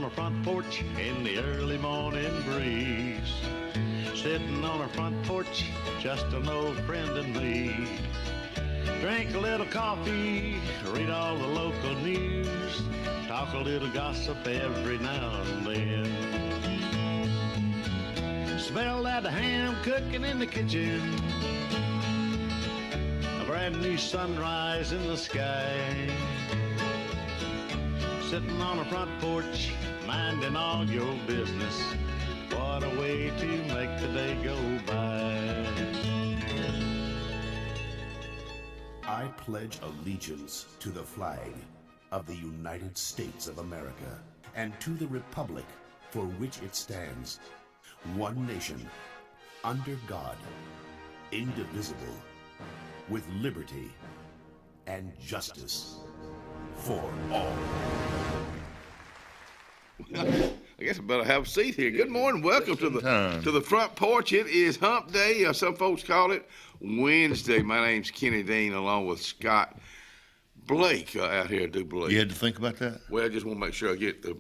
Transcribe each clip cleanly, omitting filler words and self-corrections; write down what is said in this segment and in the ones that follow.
our front porch in the early morning breeze. Sitting on our front porch, just an old friend and me. Drink a little coffee, read all the local news, talk a little gossip every now and then. Smell that ham cooking in the kitchen, a brand new sunrise in the sky. Sitting on a front porch, minding all your business. What a way to make the day go by. I pledge allegiance to the flag of the United States of America and to the republic for which it stands, one nation, under God, indivisible, with liberty and justice for all. I guess I better have a seat here. Good morning. Welcome to the front porch. It is hump day. Some folks call it Wednesday. My name's Kenny Dean, along with Scott Blake out here at Dublin. You had to think about that? Well, I just want to make sure I get the...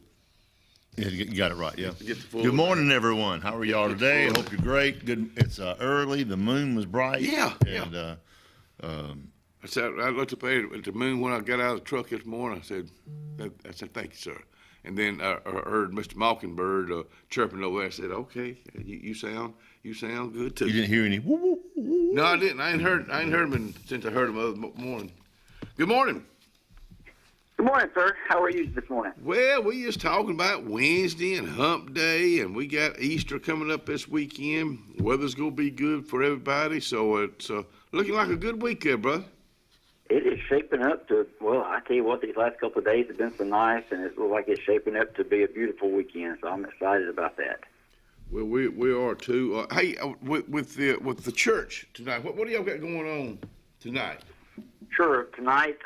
Yeah, you got it right, yeah. Get the full Good morning, everyone. How are y'all today? I hope you're great. Good. It's early. The moon was bright. Yeah, and, I looked up at the moon when I got out of the truck this morning. I said, thank you, sir. And then I heard Mr. Mockingbird chirping over there. I said, okay, you sound good too. You didn't hear any woo woo woo? No, I didn't. I ain't heard him since I heard him the other morning. Good morning. Good morning, sir. How are you this morning? Well, we just talking about Wednesday and hump day, and we got Easter coming up this weekend. Weather's gonna be good for everybody, so it's looking like a good week there, brother. It is shaping up to, well, I tell you what, these last couple of days have been so nice, and it looks like it's shaping up to be a beautiful weekend, so I'm excited about that. Well, we are too. Hey, with the church tonight, what do y'all got going on tonight? Sure. Tonight,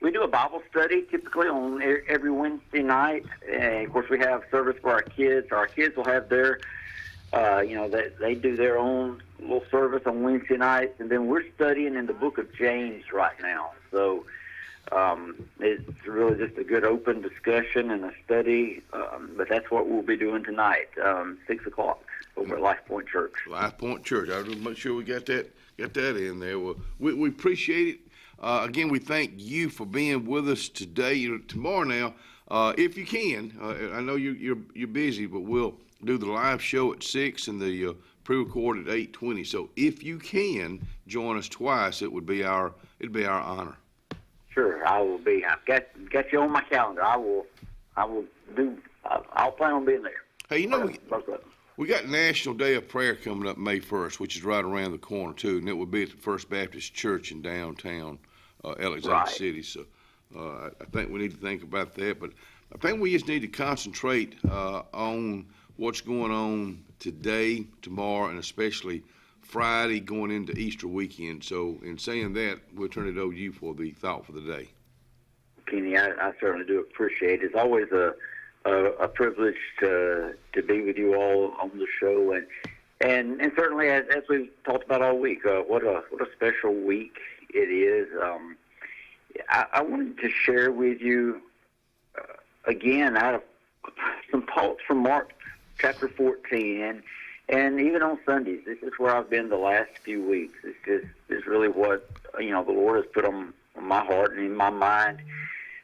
we do a Bible study typically on every Wednesday night, and, of course, we have service for our kids. Our kids will have their, they do their own little service on Wednesday nights, and then we're studying in the book of James right now. So it's really just a good open discussion and a study, but that's what we'll be doing tonight, 6 o'clock over at Life Point Church. Life Point Church. I want to make sure we got that in there. Well, we appreciate it. Again, we thank you for being with us today. Tomorrow now, if you can, I know you're busy, but we'll do the live show at 6 and the pre-record at 8:20. So if you can join us twice, it'd be our honor. Sure, I will be. I've got you on my calendar. I'll plan on being there. Hey, we got National Day of Prayer coming up May 1st, which is right around the corner too, and it will be at the First Baptist Church in downtown Alexander City. So I think we need to think about that, but I think we just need to concentrate on what's going on today, tomorrow, and especially Friday going into Easter weekend. So in saying that, we'll turn it over to you for the thought for the day. Kenny, I certainly do appreciate it. It's always a privilege to be with you all on the show, and certainly as we've talked about all week, what a special week it is. I wanted to share with you again out of some thoughts from Mark chapter 14, and even on Sundays, this is where I've been the last few weeks. It's really what the Lord has put on my heart and in my mind.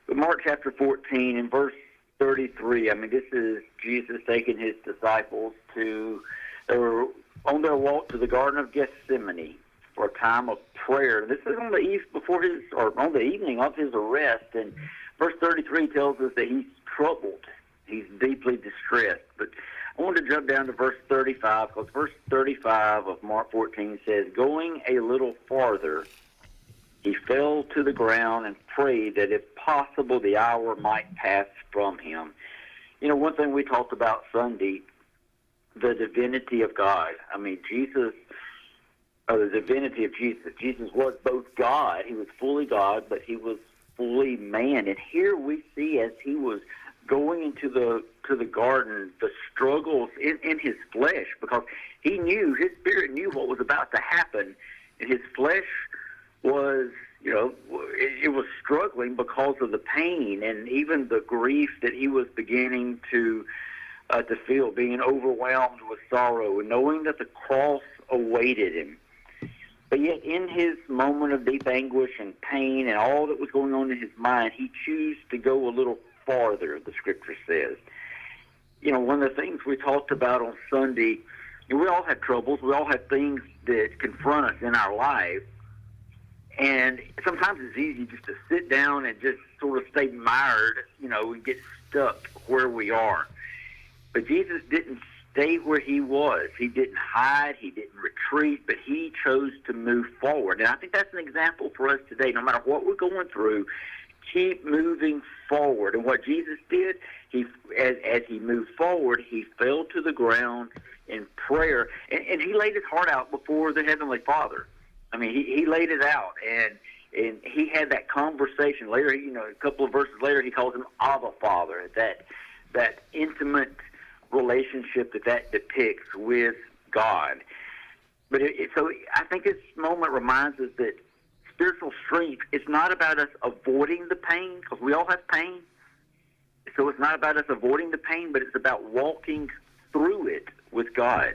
But Mark chapter 14 and verse 33. I mean, this is Jesus taking his disciples they were on their walk to the Garden of Gethsemane for a time of prayer. This is on the eve on the evening of his arrest, and verse 33 tells us that he's troubled. He's deeply distressed. But I wanted to jump down to verse 35, because verse 35 of Mark 14 says, going a little farther, he fell to the ground and prayed that if possible the hour might pass from him. One thing we talked about Sunday, the divinity of God. I mean, the divinity of Jesus. Jesus was both God. He was fully God, but he was fully man. And here we see as he was going into the garden, the struggles in his flesh, because his spirit knew what was about to happen, and his flesh was it was struggling because of the pain and even the grief that he was beginning to feel, being overwhelmed with sorrow and knowing that the cross awaited him. But yet in his moment of deep anguish and pain and all that was going on in his mind, he chose to go a little farther, the Scripture says. One of the things we talked about on Sunday, we all have troubles. We all have things that confront us in our life. And sometimes it's easy just to sit down and just sort of stay mired, and get stuck where we are. But Jesus didn't stay where he was. He didn't hide. He didn't retreat, but he chose to move forward. And I think that's an example for us today. No matter what we're going through, keep moving forward. And what Jesus did, as he moved forward, he fell to the ground in prayer, and he laid his heart out before the Heavenly Father. I mean, he laid it out, and he had that conversation. Later, a couple of verses later, he calls him Abba Father, that intimate relationship that depicts with God. But so I think this moment reminds us that spiritual strength, it's not about us avoiding the pain, because we all have pain. So it's not about us avoiding the pain, but it's about walking through it with God.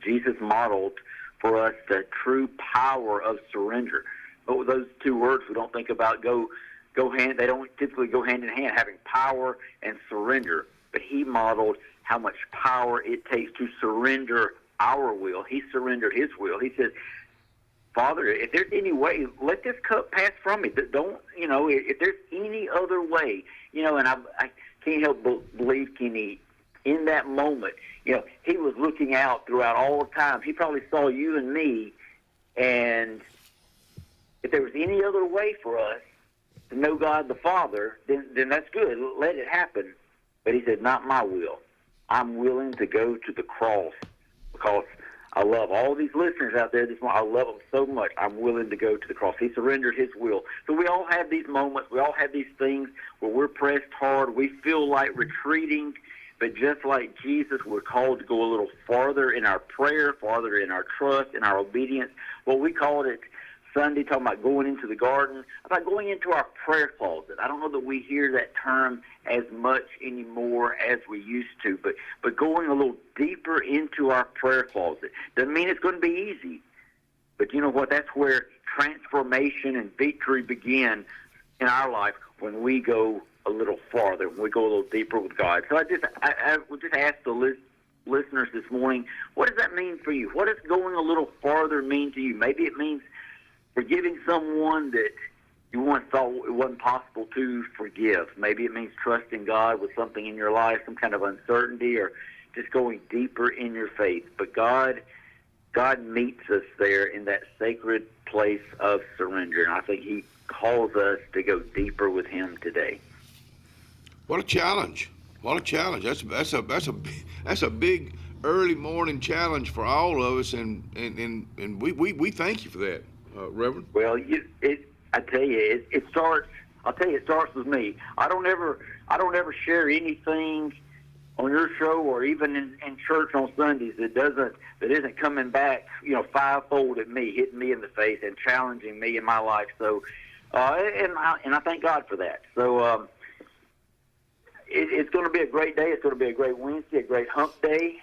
Jesus modeled for us the true power of surrender. But those two words we don't think about go hand. They don't typically go hand in hand, having power and surrender. But he modeled how much power it takes to surrender our will. He surrendered his will. He said, Father, if there's any way, let this cup pass from me. Don't, if there's any other way, and I can't help but believe, Kenny, in that moment, he was looking out throughout all the time. He probably saw you and me, and if there was any other way for us to know God the Father, then that's good. Let it happen. But he said, not my will. I'm willing to go to the cross because I love all these listeners out there this morning. I love them so much. I'm willing to go to the cross. He surrendered his will. So we all have these moments. We all have these things where we're pressed hard. We feel like retreating. But just like Jesus, we're called to go a little farther in our prayer, farther in our trust, in our obedience. Well, we called it Sunday, talking about going into the garden, about going into our prayer closet. I don't know that we hear that term as much anymore as we used to, but going a little deeper into our prayer closet. Doesn't mean it's going to be easy, but you know what? That's where transformation and victory begin in our life, when we go a little farther, when we go a little deeper with God. So I would just ask the listeners this morning, what does that mean for you? What does going a little farther mean to you? Maybe it means forgiving someone that you once thought it wasn't possible to forgive. Maybe it means trusting God with something in your life, some kind of uncertainty, or just going deeper in your faith. But God meets us there in that sacred place of surrender, and I think he calls us to go deeper with him today. What a challenge! What a challenge! That's a big early morning challenge for all of us, and we thank you for that, Reverend. Well, I tell you, it starts. I'll tell you, it starts with me. I don't ever share anything on your show or even in church on Sundays that isn't coming back, fivefold at me, hitting me in the face and challenging me in my life. So, and I thank God for that. So, it's going to be a great day. It's going to be a great Wednesday, a great hump day,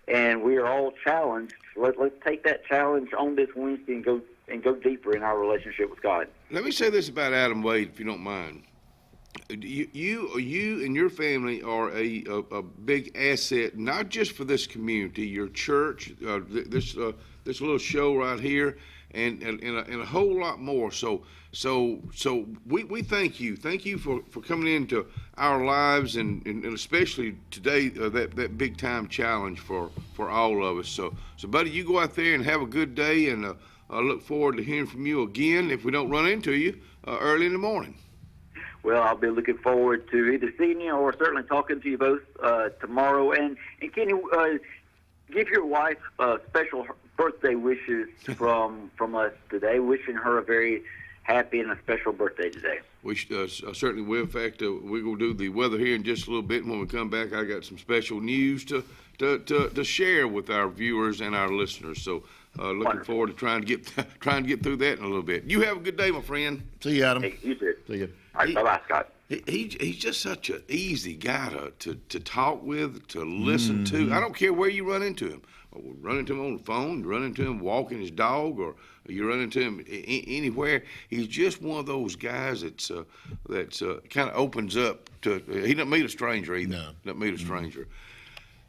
and we are all challenged. Let's take that challenge on this Wednesday and go deeper in our relationship with God. Let me say this about Adam Wade, if you don't mind. You and your family are a big asset, not just for this community, your church, this little show right here, and a whole lot more. So we thank you. Thank you for coming into our lives, and especially today, that big time challenge for all of us. So buddy, you go out there and have a good day, and I look forward to hearing from you again if we don't run into you early in the morning. Well, I'll be looking forward to either seeing you or certainly talking to you both tomorrow. And can you give your wife special birthday wishes from us today, wishing her a very happy and a special birthday today. We certainly will. In fact, we're going to do the weather here in just a little bit. And when we come back, I got some special news to share with our viewers and our listeners. So Looking Wonderful. forward to trying to get through that in a little bit. You have a good day, my friend. See you, Adam. Hey, you too. See you. All right, bye-bye, Scott. He's just such an easy guy to talk with, to listen to. I don't care where you run into him. You run into him on the phone, you run into him walking his dog, or you run into him anywhere. He's just one of those guys that's kind of opens up to. He doesn't meet a stranger either. No. Doesn't meet a stranger.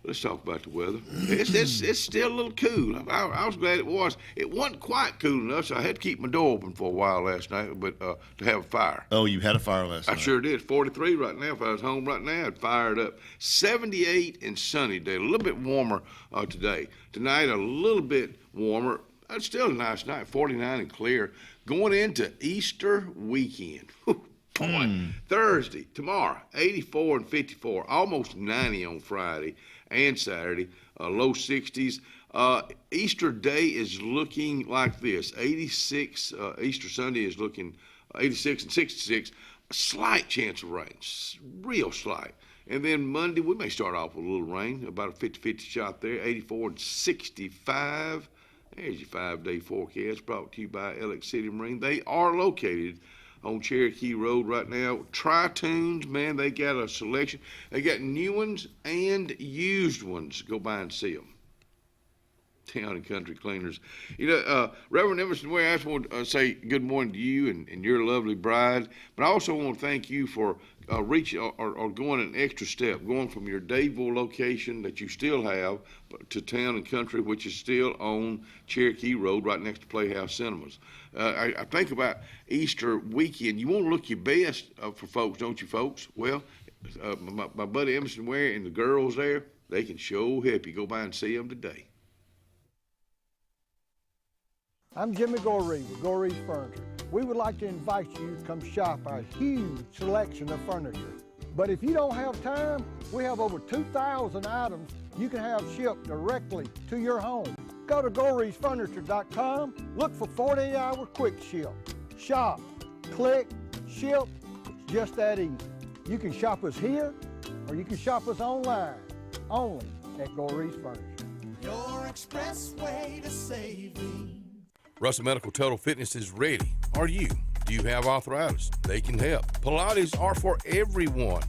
Let's talk about the weather. It's still a little cool. I was glad it was. It wasn't quite cool enough, so I had to keep my door open for a while last night, but to have a fire. Oh, you had a fire last night. I sure did. 43 right now. If I was home right now, I'd fire it up. 78 and sunny day. A little bit warmer today. Tonight, a little bit warmer. It's still a nice night. 49 and clear. Going into Easter weekend. Boy, Thursday, tomorrow, 84 and 54. Almost 90 on Friday and Saturday. Low 60s. Easter Day is looking like this. 86. Easter Sunday is looking 86 and 66. A slight chance of rain, real slight. And then Monday, we may start off with a little rain, about a 50-50 shot there, 84 and 65. There's your 5-day forecast brought to you by Alex City Marine. They are located on Cherokee Road right now. Tri-Tunes, man, they got a selection. They got new ones and used ones. Go by and see them. Town and Country Cleaners. You know, Reverend Emerson Ware, I just want to say good morning to you and your lovely bride. But I also want to thank you for reaching or going an extra step, going from your Dadeville location that you still have to Town and Country, which is still on Cherokee Road right next to Playhouse Cinemas. I think about Easter weekend. You want to look your best for folks, don't you, folks? Well, my buddy Emerson Ware and the girls there, they can sure help you. Go by and see them today. I'm Jimmy Goree with Goree's Furniture. We would like to invite you to come shop our huge selection of furniture. But if you don't have time, we have over 2,000 items you can have shipped directly to your home. Go to GoreesFurniture.com, look for 48-hour quick ship. Shop, click, ship, it's just that easy. You can shop us here, or you can shop us online, only at Gorees Furniture. Your expressway to saving. Russell Medical Total Fitness is ready. Are you? Do you have arthritis? They can help. Pilates are for everyone.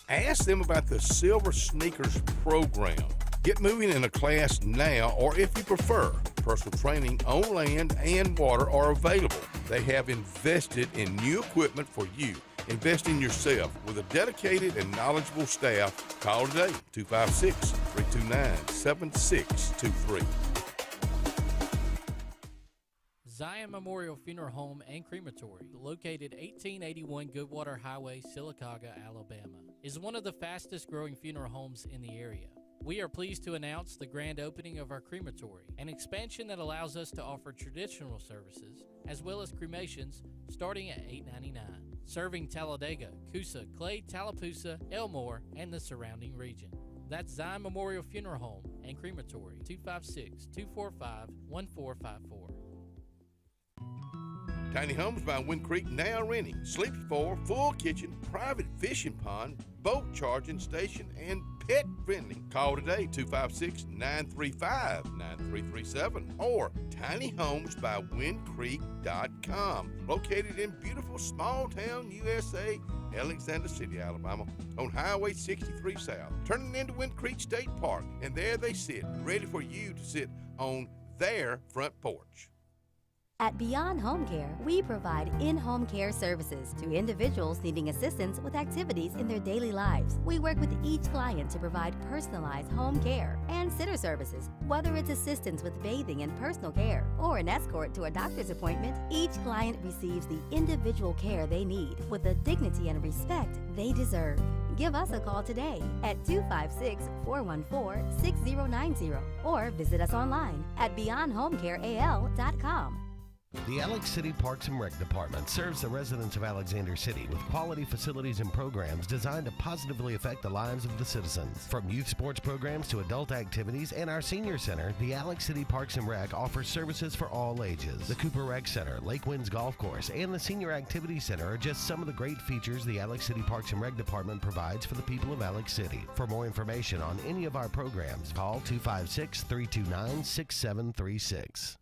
Ask them about the Silver Sneakers program. Get moving in a class now, or if you prefer, personal training on land and water are available. They have invested in new equipment for you. Invest in yourself with a dedicated and knowledgeable staff. Call today, 256-329-7623. Zion Memorial Funeral Home and Crematory, located 1881 Goodwater Highway, Sylacauga, Alabama, is one of the fastest growing funeral homes in the area. We are pleased to announce the grand opening of our crematory, an expansion that allows us to offer traditional services as well as cremations starting at $8.99, serving Talladega, Coosa, Clay, Tallapoosa, Elmore, and the surrounding region. That's Zion Memorial Funeral Home and Crematory, 256-245-1454. Tiny Homes by Wind Creek now renting. Sleep for, full kitchen, private fishing pond, boat charging station, and pet friendly. Call today, 256-935-9337 or tinyhomesbywindcreek.com. Located in beautiful small town USA, Alexander City, Alabama, on Highway 63 South, turning into Wind Creek State Park. And there they sit, ready for you to sit on their front porch. At Beyond Home Care, we provide in-home care services to individuals needing assistance with activities in their daily lives. We work with each client to provide personalized home care and sitter services. Whether it's assistance with bathing and personal care or an escort to a doctor's appointment, each client receives the individual care they need with the dignity and respect they deserve. Give us a call today at 256-414-6090 or visit us online at beyondhomecareal.com. The Alex City Parks and Rec Department serves the residents of Alexander City with quality facilities and programs designed to positively affect the lives of the citizens. From youth sports programs to adult activities and our senior center, the Alex City Parks and Rec offers services for all ages. The Cooper Rec Center, Lake Winds Golf Course, and the Senior Activities Center are just some of the great features the Alex City Parks and Rec Department provides for the people of Alex City. For more information on any of our programs, call 256-329-6736.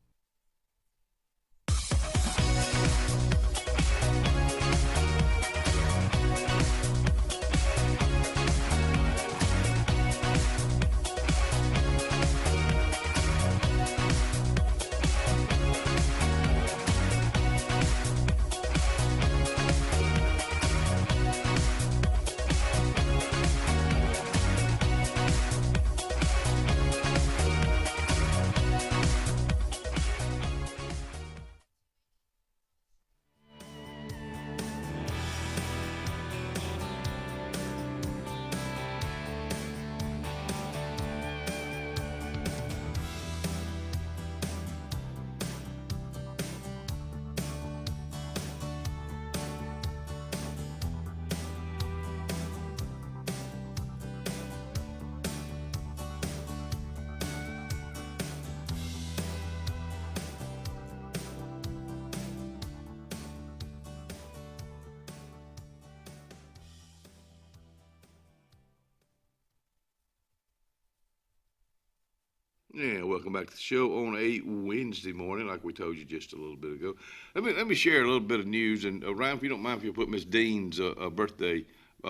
Yeah, welcome back to the show on a Wednesday morning, like we told you just a little bit ago. Let me share a little bit of news, and Ryan, if you don't mind, if you'll put Miss Dean's birthday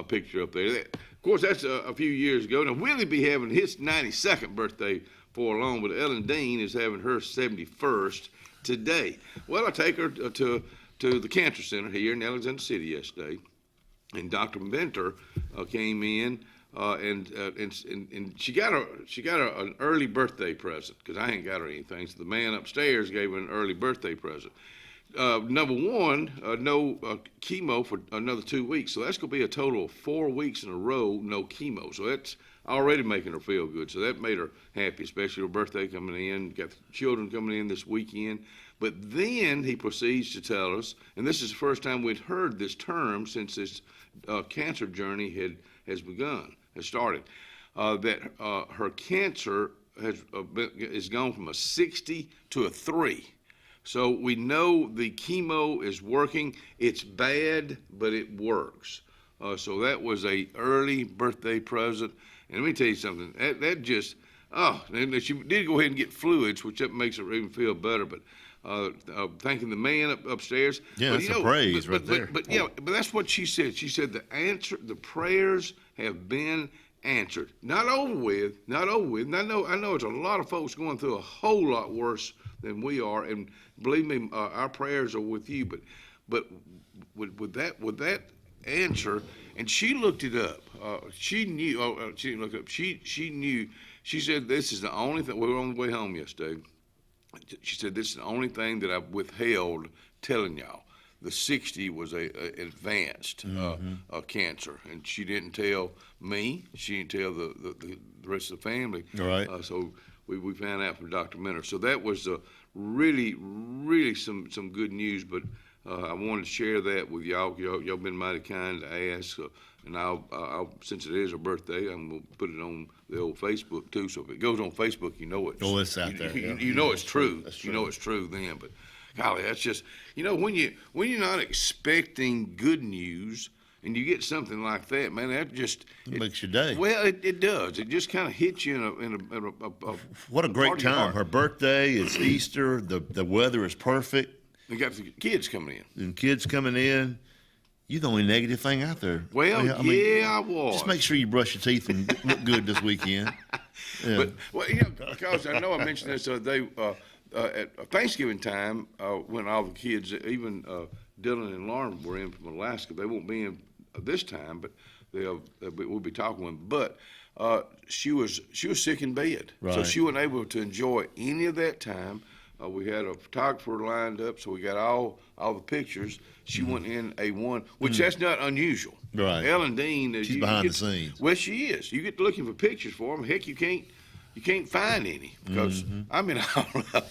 picture up there. Of course, that's a few years ago. Now, Willie be having his 92nd birthday for long, but Ellen Dean is having her 71st today. Well, I take her to the Cancer Center here in Alexander City yesterday, and Dr. Venter came in. And she got an early birthday present, because I ain't got her anything. So the man upstairs gave her an early birthday present. Number one, no chemo for another 2 weeks. So that's going to be a total of 4 weeks in a row, no chemo. So that's already making her feel good. So that made her happy, especially her birthday coming in. Got the children coming in this weekend. But then he proceeds to tell us, and this is the first time we'd heard this term since this cancer journey has started, that her cancer is gone from a 60 to a 3. So we know the chemo is working. It's bad, but it works. So that was a early birthday present. And let me tell you something. That just, and she did go ahead and get fluids, which that makes her even feel better. But thanking the man upstairs. Yeah, but, that's a praise right there. But that's what she said. She said the prayers have been answered. Not over with. And I know it's a lot of folks going through a whole lot worse than we are. And believe me, our prayers are with you. But with that answer, and she looked it up. She knew. She didn't look it up. She knew. She said this is the only thing. We were on the way home yesterday. She said, this is the only thing that I've withheld telling y'all. The 60 was a advanced cancer, and she didn't tell me. She didn't tell the rest of the family. All right. So we found out from Dr. Minter. So that was really, really some good news, but I wanted to share that with y'all. Y'all been mighty kind to ask, and I'll since it is her birthday, I'm going to put it on the old Facebook too. So if it goes on Facebook, you know it's out there. You know it's true. That's You know it's true then. But golly, that's just when you're not expecting good news and you get something like that, man, that just makes your day. Well, it does. It just kind of hits you in a what a great time. Her birthday is Easter. The weather is perfect. We got the kids coming in. And kids coming in. You're the only negative thing out there. Well, I was. Just make sure you brush your teeth and look good this weekend. Yeah. But, because I know I mentioned this the other day, at Thanksgiving time, when all the kids, even Dylan and Lauren were in from Alaska, they won't be in this time, but we'll be talking with them. But she was sick in bed. Right. So she wasn't able to enjoy any of that time. We had a photographer lined up, so we got all the pictures. She went in A1, which that's not unusual. Right. Ellen Dean, she's behind the scenes. Well, she is. You get looking for pictures for them. Heck, you can't find any because I don't know.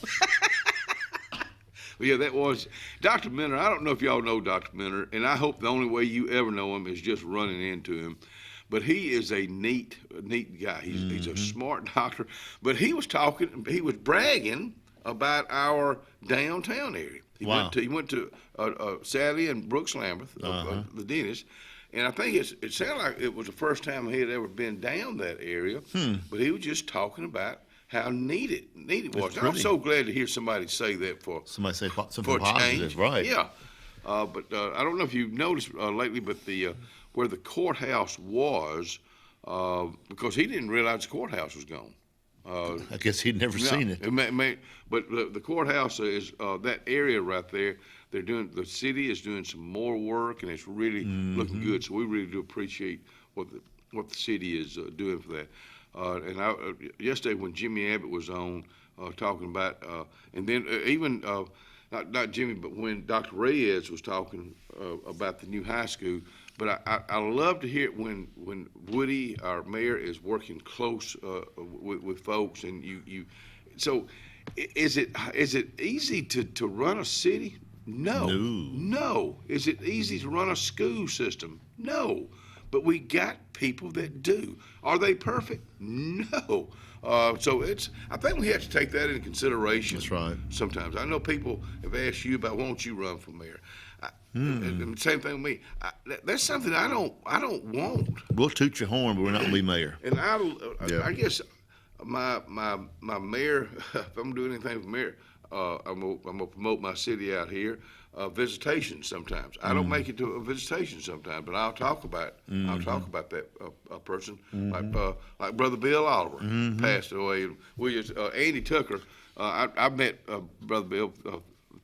Well, yeah, that was Dr. Minter. I don't know if y'all know Dr. Minter, and I hope the only way you ever know him is just running into him. But he is a neat guy. He's a smart doctor. But he was bragging about our downtown area. He went to Sally and Brooks Lambert, the dentist, and I think it sounded like it was the first time he had ever been down that area. But he was just talking about how neat it was. I'm so glad to hear somebody say that for somebody say something for positive, change. right? Yeah, but I don't know if you've noticed lately, but where the courthouse was, because he didn't realize the courthouse was gone. I guess he'd never seen it. But the courthouse is that area right there. The city is doing some more work, and it's really looking good. So we really do appreciate what the city is doing for that. And yesterday when Jimmy Abbott was on talking about, and then even not Jimmy, but when Dr. Reyes was talking about the new high school. But I love to hear it when Woody, our mayor, is working close with folks, and you. So, is it easy to run a city? No. Is it easy to run a school system? No. But we got people that do. Are they perfect? No. So I think we have to take that into consideration. That's right. Sometimes I know people have asked you about, won't you run for mayor? And same thing with me. That's something I don't want. We'll toot your horn, but we're not going to be mayor. And I guess my mayor, if I'm doing anything for mayor, I'm gonna promote my city out here. Visitation sometimes. I don't make it to a visitation sometimes, but I'll talk about it. I'll talk about that person like Brother Bill Oliver passed away. We just Andy Tucker. I met Brother Bill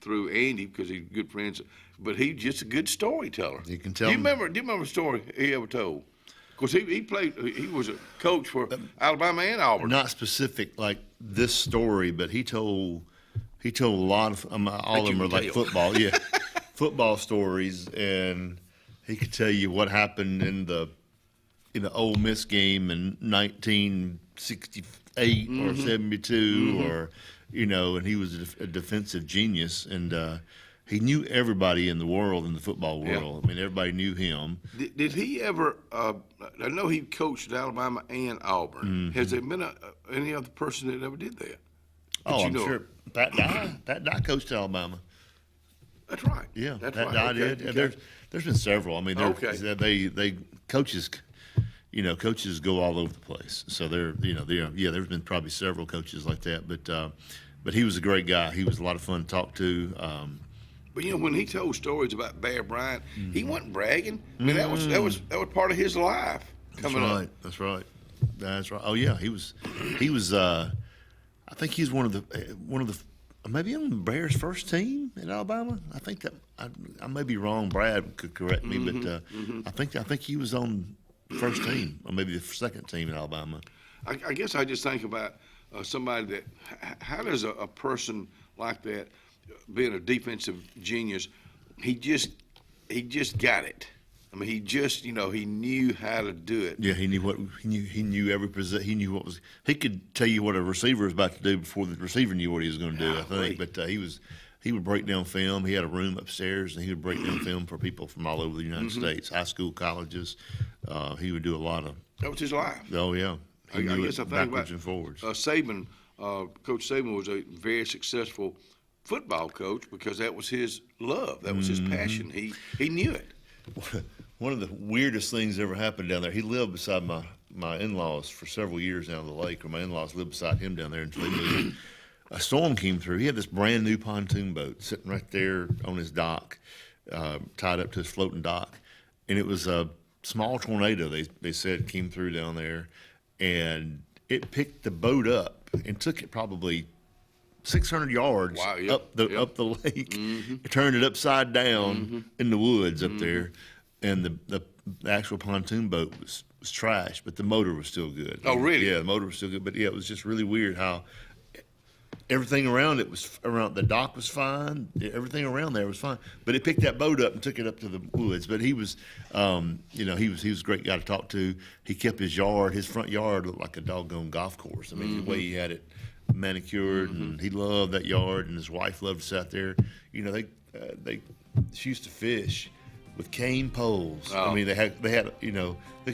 through Andy because he's good friends, but he's just a good storyteller. You can tell. Do you remember a story he ever told? Of course, he was a coach for Alabama and Auburn. Not specific like this story, but he told a lot of all of them are like football, football stories, and he could tell you what happened in the Ole Miss game in 1968 or 72, or and he was a defensive genius, and he knew everybody in the world, in the football world. I mean, everybody knew him. Did he ever? I know he coached at Alabama and Auburn. Has there been any other person that ever did that? I'm sure. Pat Dye coached Alabama. That's right. Yeah, that's Pat right. Dye Okay. did. There's been several. I mean, they coaches, coaches go all over the place. So there's been probably several coaches like that. But he was a great guy. He was a lot of fun to talk to. But when he told stories about Bear Bryant, he wasn't bragging. I mean, that was part of his life coming up. That's right. Oh yeah, he was. I think he's one of the maybe on the Bears' first team in Alabama. I think that I may be wrong. Brad could correct me, but I think he was on the first team, or maybe the second team in Alabama. I guess I just think about somebody that. How does a person like that, being a defensive genius, he just got it. I mean, he just, he knew how to do it. Yeah, he knew every position. He knew what was. He could tell you what a receiver was about to do before the receiver knew what he was going to do. I think, but he would break down film. He had a room upstairs, and he would break down film for people from all over the United States, high school, colleges. He would do a lot of. That was his life. Oh yeah, I guess I think backwards about and forwards. Saban, Coach Saban was a very successful football coach because that was his love. That was his passion. He knew it. One of the weirdest things that ever happened down there, he lived beside my in-laws for several years down the lake, or my in-laws lived beside him down there until he moved. A storm came through. He had this brand new pontoon boat sitting right there on his dock, tied up to his floating dock. And it was a small tornado, they said, came through down there. And it picked the boat up and took it probably 600 yards up the lake. It turned it upside down in the woods up there. And the actual pontoon boat was trash, but the motor was still good. Oh, really? Yeah, the motor was still good. But, yeah, it was just really weird how everything around it was around. The dock was fine. Everything around there was fine. But it picked that boat up and took it up to the woods. But he was, he was a great guy to talk to. He kept his front yard looked like a doggone golf course. I mean, the way he had it manicured, and he loved that yard, and his wife loved to sit out there. She used to fish with cane poles. Oh. I mean, they had they could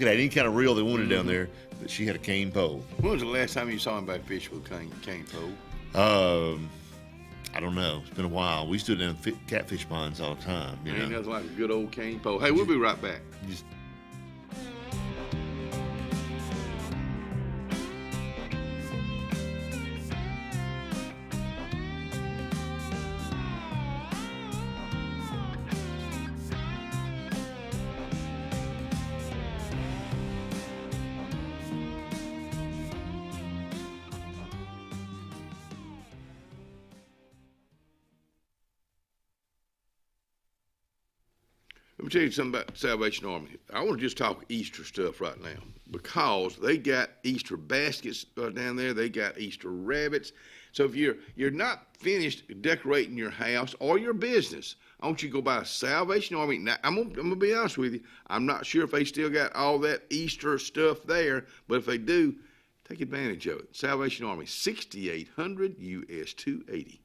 have any kind of reel they wanted down there, but she had a cane pole. When was the last time you saw anybody fish with a cane pole? I don't know. It's been a while. We stood in catfish ponds all the time. Ain't nothing like a good old cane pole. Hey, we'll be right back. Let me tell you something about Salvation Army. I want to just talk Easter stuff right now because they got Easter baskets down there. They got Easter rabbits. So if you're not finished decorating your house or your business, I want you to go by Salvation Army. Now, I'm gonna be honest with you. I'm not sure if they still got all that Easter stuff there, but if they do, take advantage of it. Salvation Army, 6800 US 280.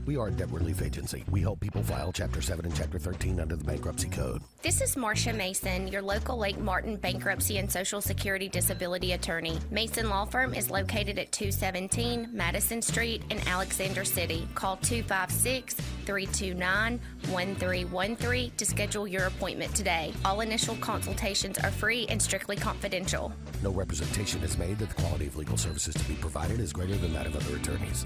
We are a debt relief agency. We help people file Chapter 7 and Chapter 13 under the Bankruptcy Code. This is Marcia Mason, your local Lake Martin bankruptcy and Social Security disability attorney. Mason Law Firm is located at 217 Madison Street in Alexander City. Call 256-329-1313 to schedule your appointment today. All initial consultations are free and strictly confidential. No representation is made that the quality of legal services to be provided is greater than that of other attorneys.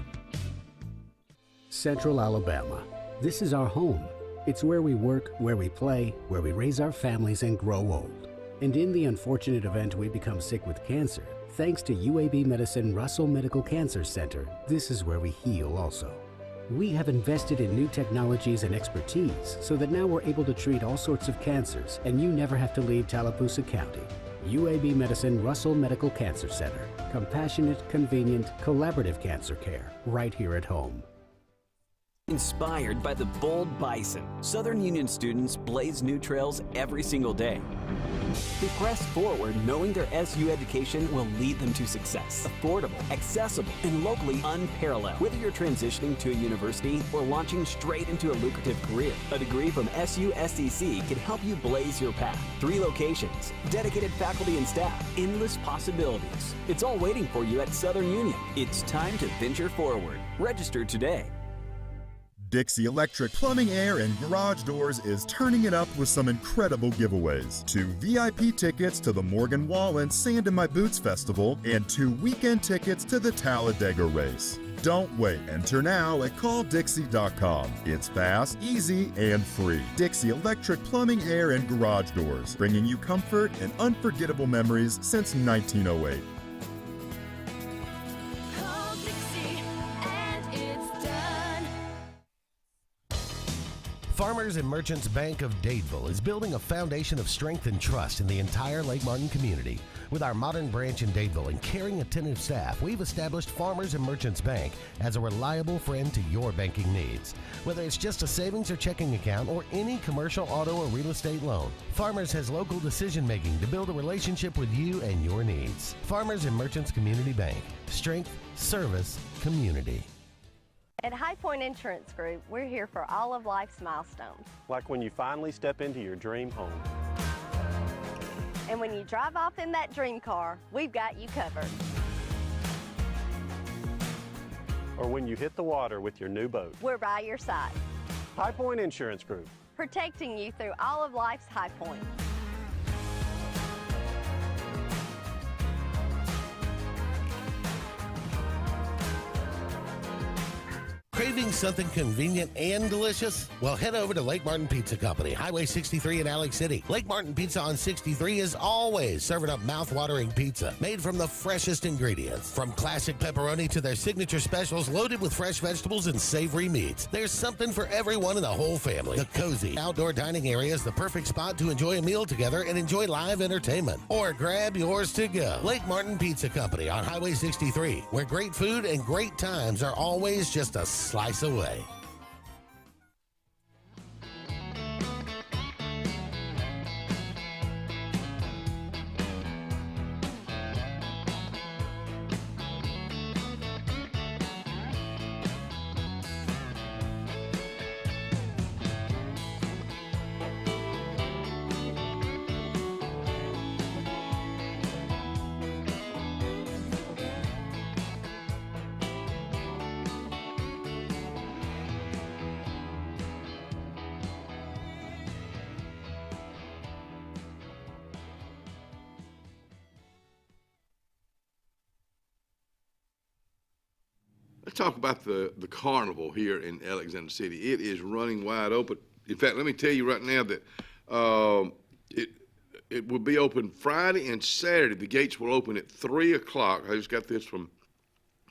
Central Alabama. This is our home. It's where we work, where we play, where we raise our families and grow old. And in the unfortunate event we become sick with cancer, thanks to UAB Medicine Russell Medical Cancer Center, this is where we heal also. We have invested in new technologies and expertise so that now we're able to treat all sorts of cancers and you never have to leave Tallapoosa County. UAB Medicine Russell Medical Cancer Center. Compassionate, convenient, collaborative cancer care right here at home. Inspired by the bold bison, Southern Union students blaze new trails every single day. They press forward knowing their SU education will lead them to success. Affordable, accessible, and locally unparalleled. Whether you're transitioning to a university or launching straight into a lucrative career, a degree from SU SCC can help you blaze your path. 3 locations, dedicated faculty and staff, endless possibilities. It's all waiting for you at Southern Union. It's time to venture forward. Register today. Dixie Electric Plumbing, Air, and Garage Doors is turning it up with some incredible giveaways. 2 VIP tickets to the Morgan Wallen Sand in My Boots Festival and 2 weekend tickets to the Talladega Race. Don't wait. Enter now at calldixie.com. It's fast, easy, and free. Dixie Electric Plumbing, Air, and Garage Doors, bringing you comfort and unforgettable memories since 1908. Farmers and Merchants Bank of Dadeville is building a foundation of strength and trust in the entire Lake Martin community. With our modern branch in Dadeville and caring, attentive staff, we've established Farmers and Merchants Bank as a reliable friend to your banking needs. Whether it's just a savings or checking account or any commercial, auto, or real estate loan, Farmers has local decision-making to build a relationship with you and your needs. Farmers and Merchants Community Bank. Strength, service, community. At High Point Insurance Group, we're here for all of life's milestones. Like when you finally step into your dream home. And when you drive off in that dream car, we've got you covered. Or when you hit the water with your new boat. We're by your side. High Point Insurance Group. Protecting you through all of life's high points. Craving something convenient and delicious? Well, head over to Lake Martin Pizza Company, Highway 63 in Alex City. Lake Martin Pizza on 63 is always serving up mouth-watering pizza made from the freshest ingredients. From classic pepperoni to their signature specials loaded with fresh vegetables and savory meats. There's something for everyone in the whole family. The cozy outdoor dining area is the perfect spot to enjoy a meal together and enjoy live entertainment. Or grab yours to go. Lake Martin Pizza Company on Highway 63, where great food and great times are always just a slice away. Let's talk about the carnival here in Alexander City. It is running wide open. In fact, let me tell you right now that it will be open Friday and Saturday. The gates will open at 3 o'clock. I just got this from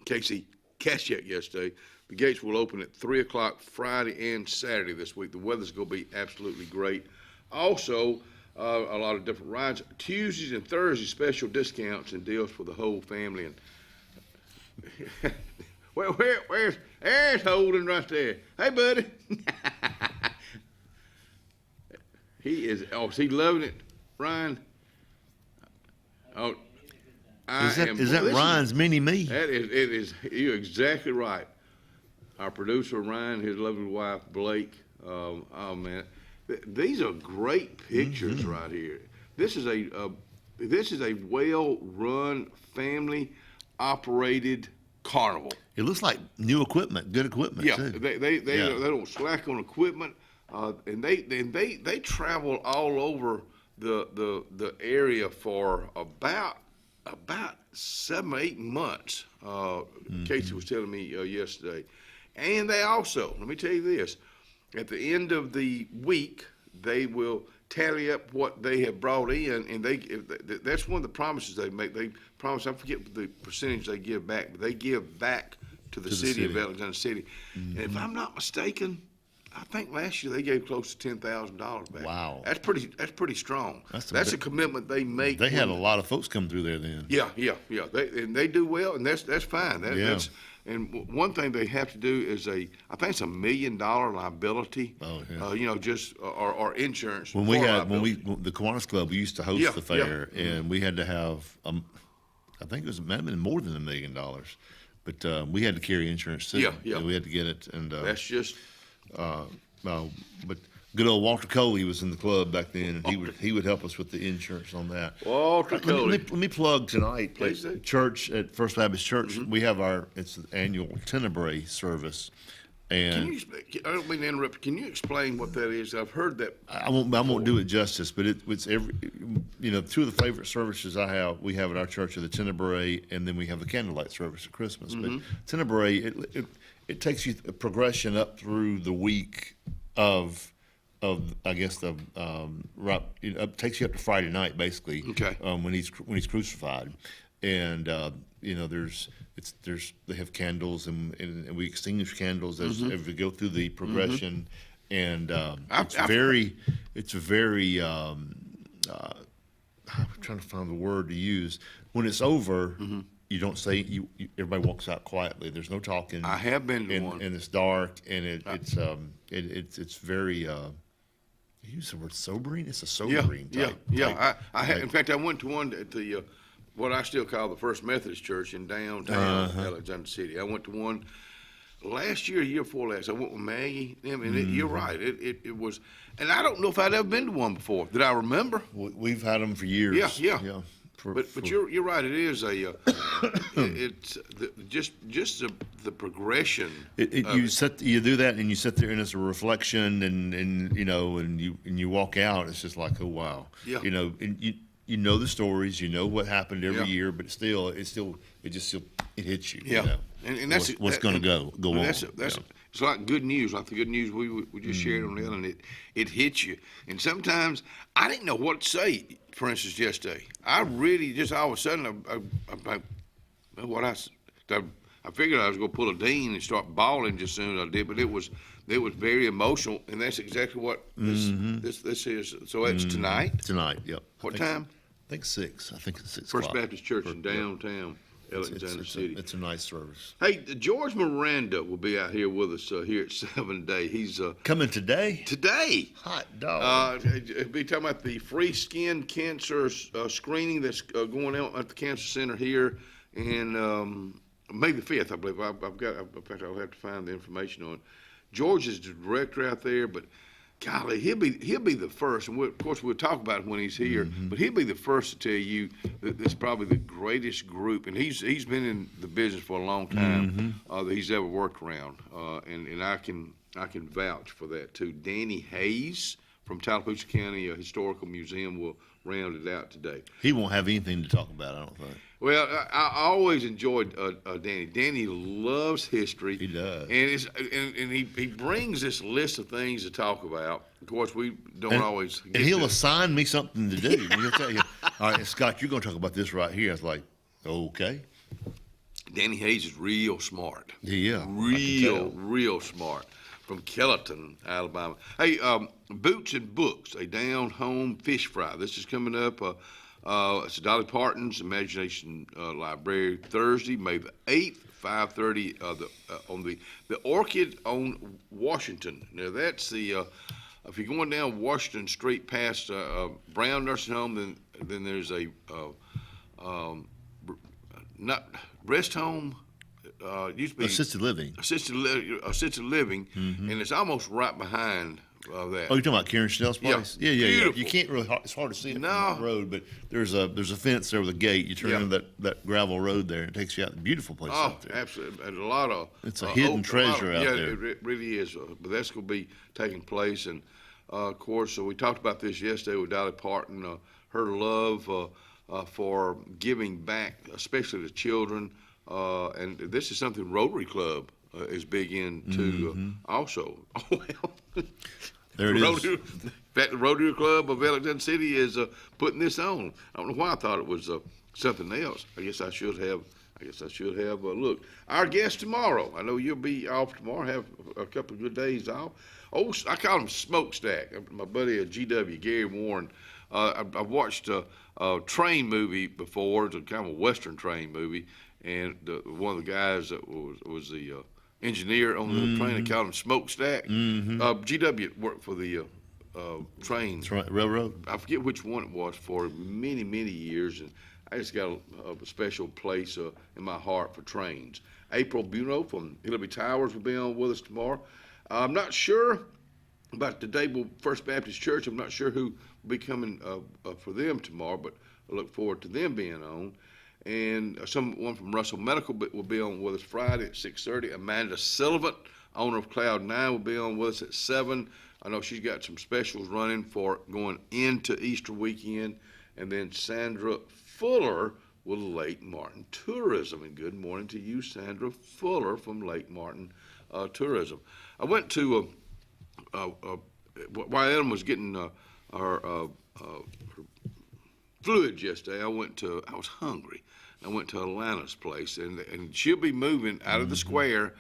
Casey Kashek yesterday. The gates will open at 3 o'clock Friday and Saturday this week. The weather's going to be absolutely great. Also, a lot of different rides. Tuesdays and Thursdays, special discounts and deals for the whole family. And there's Holden right there. Hey, buddy. Is he loving it, Ryan? Oh, is that Ryan's mini-me? It is, you're exactly right. our producer Ryan, his lovely wife Blake. Oh man, these are great pictures right here. This is a well-run, family-operated carnival. It looks like new equipment, good equipment. Yeah, too. they don't slack on equipment, and they travel all over the area for about 7 or 8 months. Casey was telling me yesterday, and they also, let me tell you this, at the end of the week they will tally up what they have brought in, and that's one of the promises they make. They promise, I forget the percentage they give back, but they give back to the city of Alexander City. And if I'm not mistaken, I think last year they gave close to $10,000 back. Wow, that's pretty strong. That's a commitment they make. They had a lot of folks come through there then. Yeah. They do well, and that's fine. That's, and one thing they have to do is I think it's $1 million liability. Oh yeah. Just or insurance. When the Kiwanis Club, we used to host the fair, and we had to have I think it might have been more than $1 million, but we had to carry insurance too. Yeah. We had to get it, and that's just. But good old Walter Coley was in the club back then, and he would help us with the insurance on that. Walter Coley. Let me plug tonight. Please do. Church at First Baptist Church. We have it's the annual Tenebrae service. And I don't mean to interrupt. Can you explain what that is? I've heard that. I won't do it justice, but it's two of the favorite services we have at our church are the Tenebrae, and then we have the candlelight service at Christmas. But Tenebrae, it takes you a progression up through the week of I guess it takes you up to Friday night basically. Okay. When he's crucified, and they have candles and we extinguish candles as we go through the progression, and it's very I'm trying to find the word to use. When it's over, you don't say everybody walks out quietly. There's no talking. I have been to one, and it's dark, and it's very. You use the word sobering. It's a sobering type. In fact, I went to one at the what I still call the First Methodist Church in downtown Alexander City. I went to one last year, year before last. I went with Maggie. I mean, you're right. It was, and I don't know if I'd ever been to one before that I remember. We've had them for years. Yeah. But you're right. It is it's just the progression. You do that, and you sit there, and it's a reflection, and you walk out. It's just like, oh wow. Yeah. And you know the stories, you know what happened every year, but it hits you. Yeah. You know, and that's what's going to go on. It's like good news, like the good news we just shared on the other, and it hits you. And sometimes I didn't know what to say. For instance, yesterday, I really just all of a sudden I figured I was going to pull a Dean and start bawling just as soon as I did, but it was very emotional, and that's exactly what this is. So it's tonight. Tonight, yep. What time? I think 6. I think it's 6 First o'clock. Baptist Church in downtown Alexander City. It's a nice service. Hey, George Miranda will be out here with us here at 7 today. He's coming today. Today, hot dog. He'll be talking about the free skin cancer screening that's going on at the Cancer Center here, and May the 5th, I believe. In fact, I'll have to find the information on it. George is the director out there, but golly, he'll be the first, and of course we'll talk about it when he's here. But he'll be the first to tell you that it's probably the greatest group, and he's been in the business for a long time that he's ever worked around, and I can vouch for that too. Danny Hayes from Tallapoosa County Historical Museum will round it out today. He won't have anything to talk about, I don't think. Well, I always enjoyed Danny. Danny loves history. He does, and he brings this list of things to talk about. Of course, we don't always. And he'll assign me something to do. He'll tell you, "All right, Scott, you're going to talk about this right here." I was like, "Okay." Danny Hayes is real smart. Yeah, real smart. From Kellyton, Alabama. Hey, Boots and Books, a down-home fish fry. This is coming up. It's Dolly Parton's Imagination Library, Thursday, May the 8th, 5:30. On the Orchid on Washington. Now that's the if you're going down Washington Street past Brown Nursing Home, then there's a not rest home. used to be assisted living. Assisted living, Mm-hmm. and it's almost right behind that. Oh, you're talking about Karen Snell's place? Yeah. Beautiful. You can't really. It's hard to see it No. from the road, but there's a fence there with a gate. You turn into that gravel road there, and it takes you out. Beautiful place out there. Absolutely. And a lot of It's a hidden treasure out there. Yeah, it really is. But that's going to be taking place, and of course, so we talked about this yesterday with Dolly Parton. Her love for giving back, especially to children, and this is something Rotary Club is big into also. Oh, well. There it is. In fact, the Rotary Club of Alexander City is putting this on. I don't know why I thought it was something else. I guess I should have. Look, our guest tomorrow. I know you'll be off tomorrow. Have a couple of good days off. Oh, I call him Smokestack. My buddy GW Gary Warren. I've watched a train movie before. It's a kind of a Western train movie, and one of the guys that was the engineer on the train. They called him Smokestack. GW worked for the train. That's right, railroad. I forget which one it was for many, many years, and I just got a special place in my heart for trains. April Buno from Hillary Towers will be on with us tomorrow. I'm not sure about the Dable First Baptist Church. I'm not sure who will be coming for them tomorrow, but I look forward to them being on. And someone from Russell Medical will be on with us Friday at 6:30. Amanda Sullivan, owner of Cloud9, will be on with us at 7. I know she's got some specials running for going into Easter weekend. And then Sandra Fuller with Lake Martin Tourism. And good morning to you, Sandra Fuller from Lake Martin Tourism. I went to, while Adam was getting her fluids yesterday, I was hungry. I went to Alana's place, and she'll be moving out of the square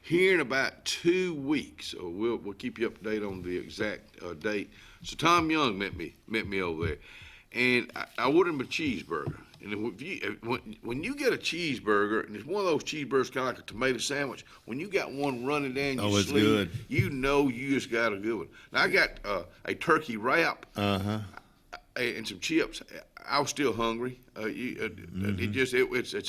here in about 2 weeks. So we'll keep you up to date on the exact date. So Tom Young met me over there, and I ordered him a cheeseburger. And when you get a cheeseburger, and it's one of those cheeseburgers kind of like a tomato sandwich, when you got one running down your it's sleeve, good. you know you just got a good one. Now I got a turkey wrap and some chips. I was still hungry. It's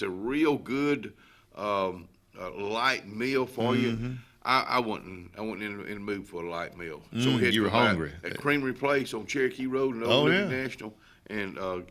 a real good light meal for you. I wasn't in the mood for a light meal. So we had you were hungry. At Creamery Place on Cherokee Road in Old Liberty National, and I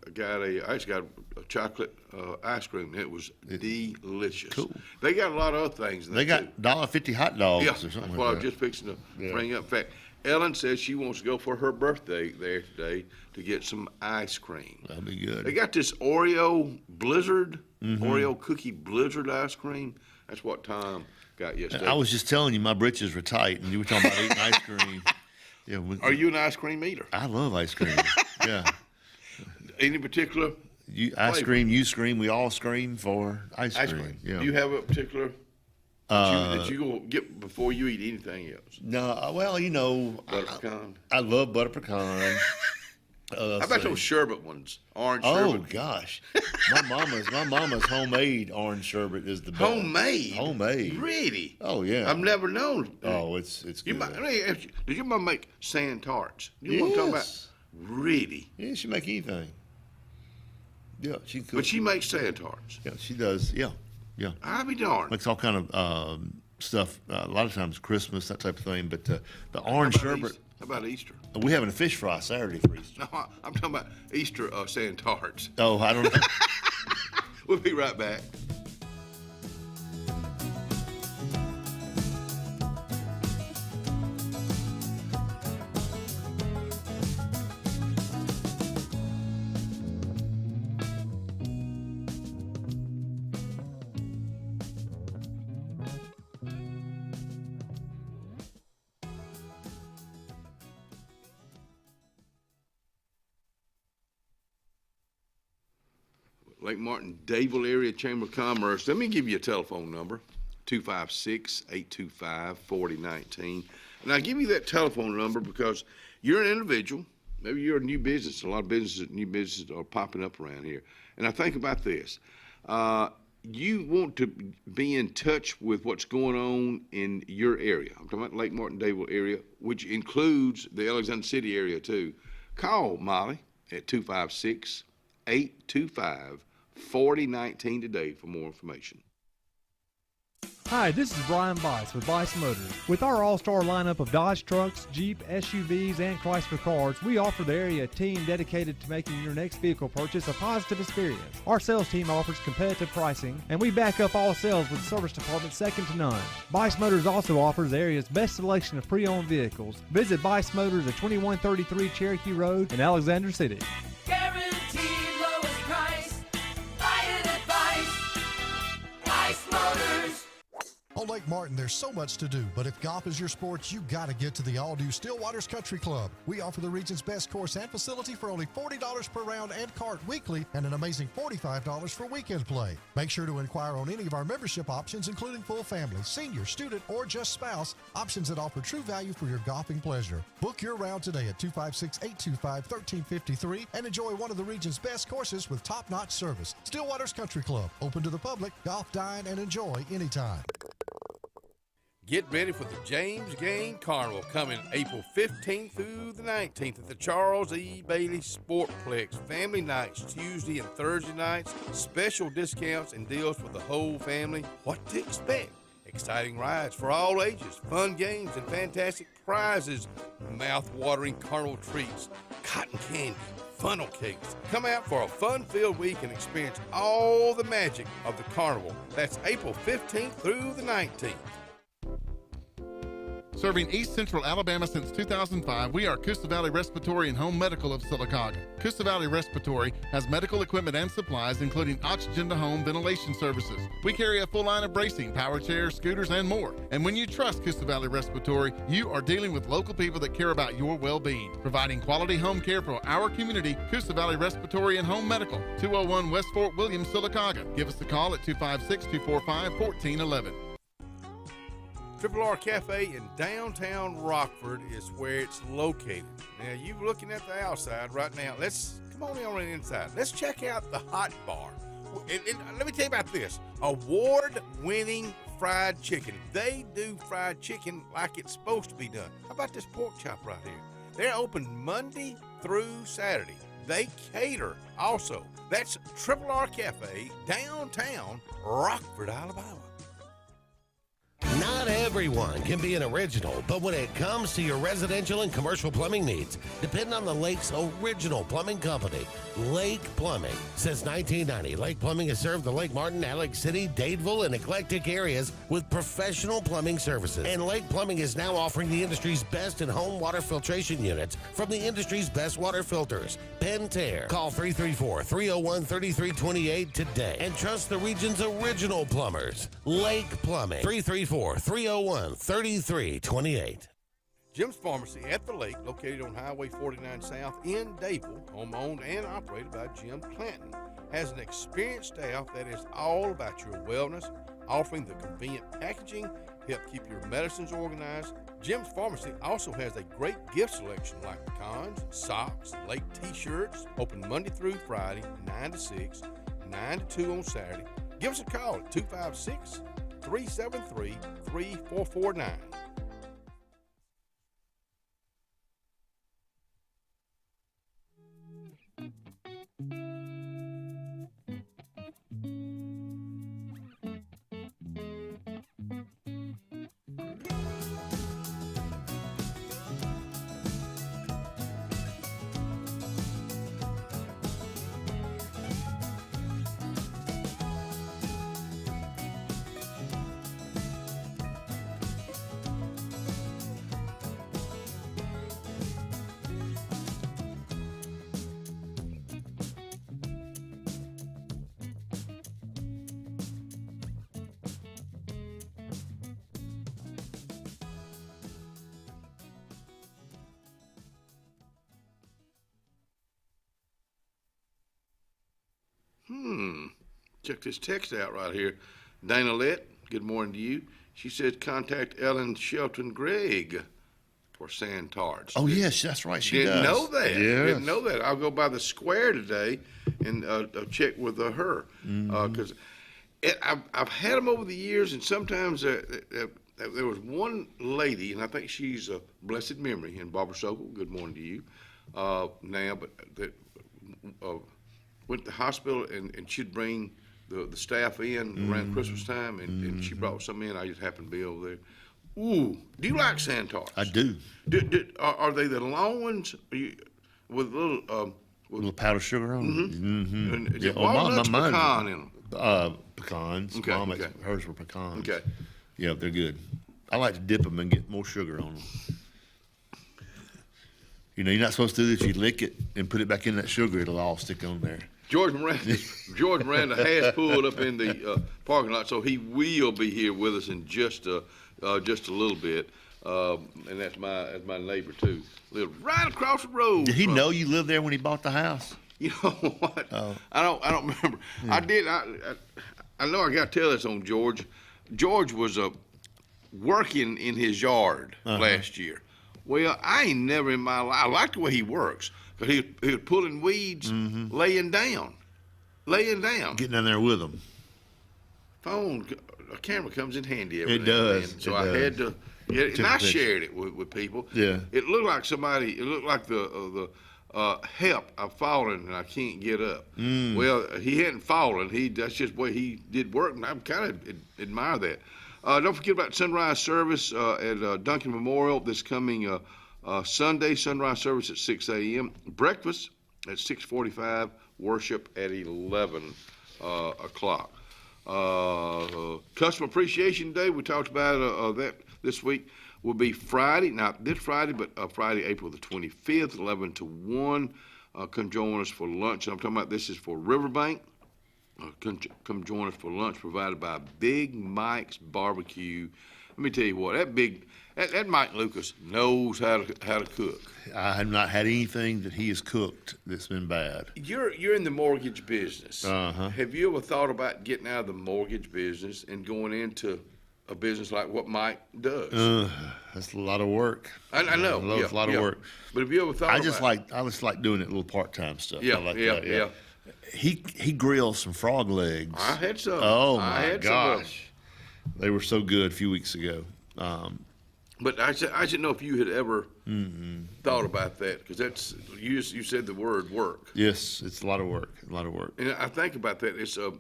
just got a chocolate ice cream. And it was delicious. Cool. They got a lot of other things. They got $1.50 hot dogs or something that's like what I that. was just fixing to bring up. In fact, Ellen says she wants to go for her birthday there today to get some ice cream. That'd be good. They got this Oreo Blizzard, Oreo Cookie Blizzard ice cream. That's what Tom got yesterday. I was just telling you my britches were tight, and you were talking about eating ice cream. Yeah. Are you an ice cream eater? I love ice cream. Yeah. Any particular? I flavor? scream, you scream, we all scream for ice cream. Ice cream. Yeah. Do you have a particular that you go get before you eat anything else? No, well, you know, Butter pecan. I love butter pecan. How about those sherbet ones? Orange Oh sherbet. gosh, my mama's homemade orange sherbet is the best. Homemade. Really? Oh yeah. I've never known. Oh, it's good. Let me ask you, did your mom make sand tarts? You know what I'm talking about? Really? Yeah, she make anything. Yeah, she cooks. But she makes sand tarts. Yeah, she does. Yeah. I'll be darned. Makes all kind of stuff. A lot of times Christmas, that type of thing. But the orange sherbet. How about Easter? We're having a fish fry Saturday for Easter. No, I'm talking about Easter sand tarts. Oh, I don't know. We'll be right back. Lake Martin, Dayville Area Chamber of Commerce. Let me give you a telephone number, 256-825-4019. And I give you that telephone number because you're an individual. Maybe you're a new business. A lot of new businesses are popping up around here. And I think about this. You want to be in touch with what's going on in your area. I'm talking about Lake Martin, Dayville area, which includes the Alexander City area too. Call Molly at 256-825-4019 today for more information. Hi, this is Brian Bice with Bice Motors. With our all-star lineup of Dodge trucks, Jeep, SUVs, and Chrysler cars, we offer the area team dedicated to making your next vehicle purchase a positive experience. Our sales team offers competitive pricing, and we back up all sales with a service department second to none. Bice Motors also offers the area's best selection of pre-owned vehicles. Visit Bice Motors at 2133 Cherokee Road in Alexander City. Guaranteed lowest price. Buy it at Bice Motors. On Lake Martin, there's so much to do, but if golf is your sport, you got to get to the all-new Stillwater's Country Club. We offer the region's best course and facility for only $40 per round and cart weekly, and an amazing $45 for weekend play. Make sure to inquire on any of our membership options, including full family, senior, student, or just spouse, options that offer true value for your golfing pleasure. Book your round today at 256-825-1353 and enjoy one of the region's best courses with top-notch service. Stillwater's Country Club, open to the public, golf, dine, and enjoy anytime. Get ready for the James Gang Carnival coming April 15th through the 19th at the Charles E. Bailey Sportplex. Family nights, Tuesday and Thursday nights, special discounts and deals for the whole family. What to expect? Exciting rides for all ages, fun games, and fantastic prizes. Mouth-watering carnival treats, cotton candy, funnel cakes. Come out for a fun-filled week and experience all the magic of the carnival. That's April 15th through the 19th. Serving East Central Alabama since 2005, we are Coosa Valley Respiratory and Home Medical of Sylacauga. Coosa Valley Respiratory has medical equipment and supplies, including oxygen-to-home ventilation services. We carry a full line of bracing, power chairs, scooters, and more. And when you trust Coosa Valley Respiratory, you are dealing with local people that care about your well-being. Providing quality home care for our community, Coosa Valley Respiratory and Home Medical, 201 West Fort William, Sylacauga. Give us a call at 256-245-1411. Triple R Cafe in downtown Rockford is where it's located. Now, you looking at the outside right now. Let's come on the inside. Let's check out the hot bar. And let me tell you about this. Award-winning fried chicken. They do fried chicken like it's supposed to be done. How about this pork chop right here? They're open Monday through Saturday. They cater also. That's Triple R Cafe, downtown Rockford, Alabama. Not everyone can be an original, but when it comes to your residential and commercial plumbing needs, depend on the Lake's original plumbing company, Lake Plumbing. Since 1990, Lake Plumbing has served the Lake Martin, Alex City, Dadeville, and eclectic areas with professional plumbing services. And Lake Plumbing is now offering the industry's best in-home water filtration units from the industry's best water filters, Pentair. Call 334-301-3328 today and trust the region's original plumbers, Lake Plumbing. 334-301-3328. Jim's Pharmacy at the Lake, located on Highway 49 South in Dadeville, home owned and operated by Jim Clanton, has an experienced staff that is all about your wellness, offering the convenient packaging to help keep your medicines organized. Jim's Pharmacy also has a great gift selection like pecans, socks, Lake t-shirts, open Monday through Friday, 9 to 6, 9 to 2 on Saturday. Give us a call at 256-373-3449. Check this text out right here. Dana Lett, good morning to you. She says contact Ellen Shelton Gregg for sand tarts. Oh, yes, that's right. She Didn't does. know that. Yes. Didn't know that. I'll go by the square today and check with her. Because I've had them over the years, and sometimes there was one lady, and I think she's a blessed memory, and Barbara Sobel, good morning to you now, but that went to the hospital, and she'd bring the staff in around Christmas time, and she brought some in. I just happened to be over there. Ooh, do you like sand tarts? I do. Are they the long ones with little little powdered sugar on them? Mm-hmm. And is it walnuts, pecan in them? Pecans. Okay, Mom, okay. hers were pecans. Okay. Yeah, they're good. I like to dip them and get more sugar on them. You know, you're not supposed to do this. You lick it and put it back in that sugar. It'll all stick on there. George Miranda has pulled up in the parking lot, so he will be here with us in just a little bit. And that's my neighbor too. Lives right across the road. Did he know you lived there when he bought the house? You know what? Oh. I don't remember. Yeah. I did. I know I got to tell this on George. George was working in his yard last year. Well, I ain't never in my life. I like the way he works, because he was pulling weeds, laying down. Getting down there with them. A camera comes in handy every It now does. and then. So It I does. had to. Yeah, and I shared it with people. Yeah. It looked like somebody. It looked like the help. I've fallen and I can't get up. Well, he hadn't fallen. That's just the way he did work, and I kind of admire that. Don't forget about sunrise service at Duncan Memorial this coming Sunday. Sunrise service at 6 a.m. Breakfast at 6:45. Worship at 11 o'clock. Customer Appreciation Day. We talked about that this week. Will be Friday, not this Friday, but Friday, April the 25th, 11 to 1. Come join us for lunch. I'm talking about this is for Riverbank. Come join us for lunch provided by Big Mike's Barbecue. Let me tell you what, that Mike Lucas knows how to cook. I have not had anything that he has cooked that's been bad. You're in the mortgage business. Uh-huh. Have you ever thought about getting out of the mortgage business and going into a business like what Mike does? That's a lot of work. I know. It's a lot of work. But have you ever thought I about just like doing it little part-time stuff. Yeah, I like yeah, that, yeah. He grills some frog legs. I had some. Oh I my had some of them. gosh, they were so good a few weeks ago. But I should know if you had ever thought about that, because that's you said the word work. Yes, it's a lot of work. And I think about that. It's a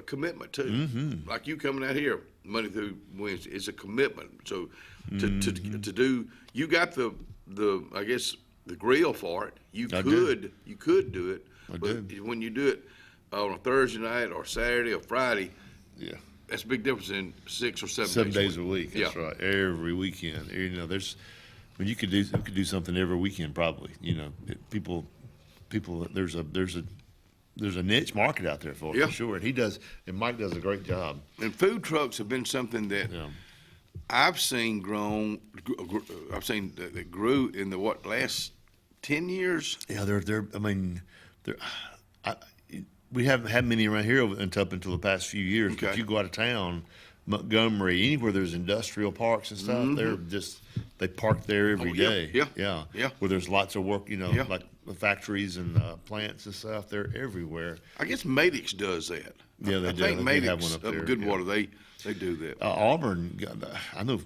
commitment too. Like you coming out here Monday through Wednesday, it's a commitment. So to do, you got the I guess the grill for it. You could do it. But when you do it on a Thursday night or Saturday or Friday, that's a big difference in 6 or 7 days a week. That's right. Every weekend. You know, you could do something every weekend probably. You know, people. There's a niche market out there for it, for sure. And Mike does a great job. And food trucks have been something that I've seen grown. I've seen that grew in the last 10 years. Yeah, we haven't had many around here until the past few years. Okay. But you go out of town, Montgomery, anywhere there's industrial parks and stuff, they park there every day. Yeah. Where there's lots of work, like factories and plants and stuff. They're everywhere. I guess Madix does that. Yeah, they I do. think They Madix have one up there. Goodwater, they do that. Auburn, I know.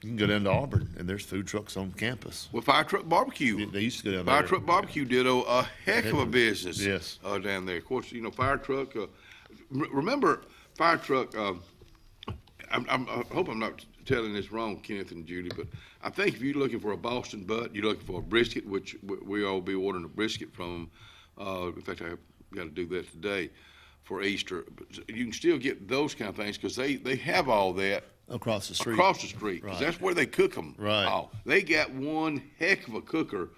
You can go down to Auburn, and there's food trucks on campus. Well, Fire Truck Barbecue. They used to go down there. Fire Truck Barbecue did a heck of a business. Yes. Down there. Of course, Fire Truck. Remember, Fire Truck. I hope I'm not telling this wrong, Kenneth and Judy, but I think if you're looking for a Boston butt, you're looking for a brisket, which we all be ordering a brisket from them. In fact, I got to do that today for Easter. But you can still get those kind of things because they have all that. Across the street. Because Right. that's where they cook them. Right. Oh, they got one heck of a cooker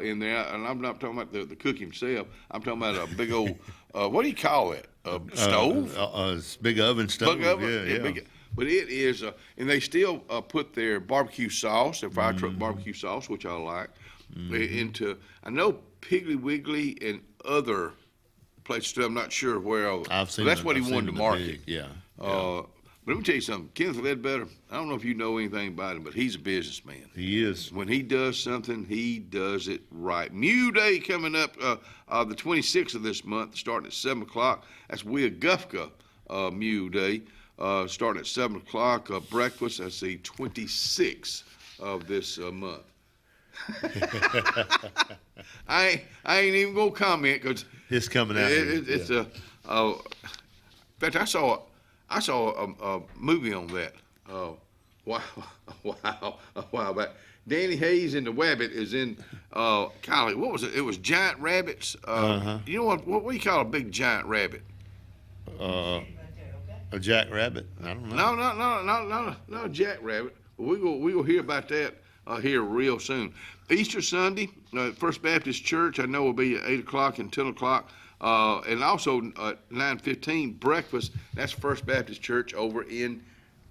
in there, and I'm not talking about the cook himself. I'm talking about a big old, what do you call it? Stove? It's big oven stove. Big oven. Yeah. Big, but it is, and they still put their barbecue sauce, their Fire Truck barbecue sauce, which I like, into, I know Piggly Wiggly and other places too. I'm not sure where. I've seen. That's what he wanted to market. Yeah. But let me tell you something, Kenneth Ledbetter, I don't know if you know anything about him, but he's a businessman. He is. When he does something, he does it right. Mew Day coming up the 26th of this month, starting at 7 o'clock. That's Weogufka Mew Day, starting at 7 o'clock. Breakfast, that's the 26th of this month. I ain't even going to comment because it's coming out. It's fact, I saw a movie on that. Wow, a while back. Danny Hayes and the Wabbit is in, golly, what was it? It was giant rabbits. You know what do you call a big giant rabbit? A jackrabbit? I don't know. No, jackrabbit. We will hear about that here real soon. Easter Sunday, First Baptist Church, I know will be at 8 o'clock and 10 o'clock. And also 9:15 breakfast. That's First Baptist Church over in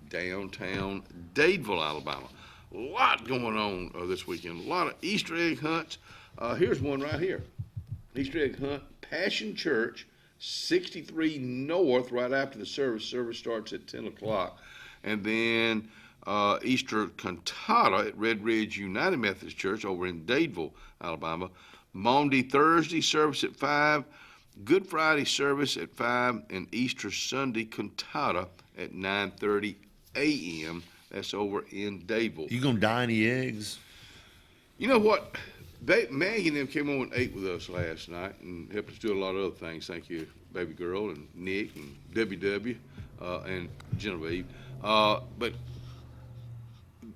downtown Dadeville, Alabama. A lot going on this weekend. A lot of Easter egg hunts. Here's one right here. Easter egg hunt, Passion Church, 63 North, right after the service. Service starts at 10 o'clock. And then Easter cantata at Red Ridge United Methodist Church over in Dadeville, Alabama. Maundy Thursday service at 5. Good Friday service at 5. And Easter Sunday cantata at 9:30 a.m. That's over in Dadeville. You gonna dye any eggs? You know what? Maggie and them came on and ate with us last night and helped us do a lot of other things. Thank you, baby girl and Nick and WW and Genevieve. But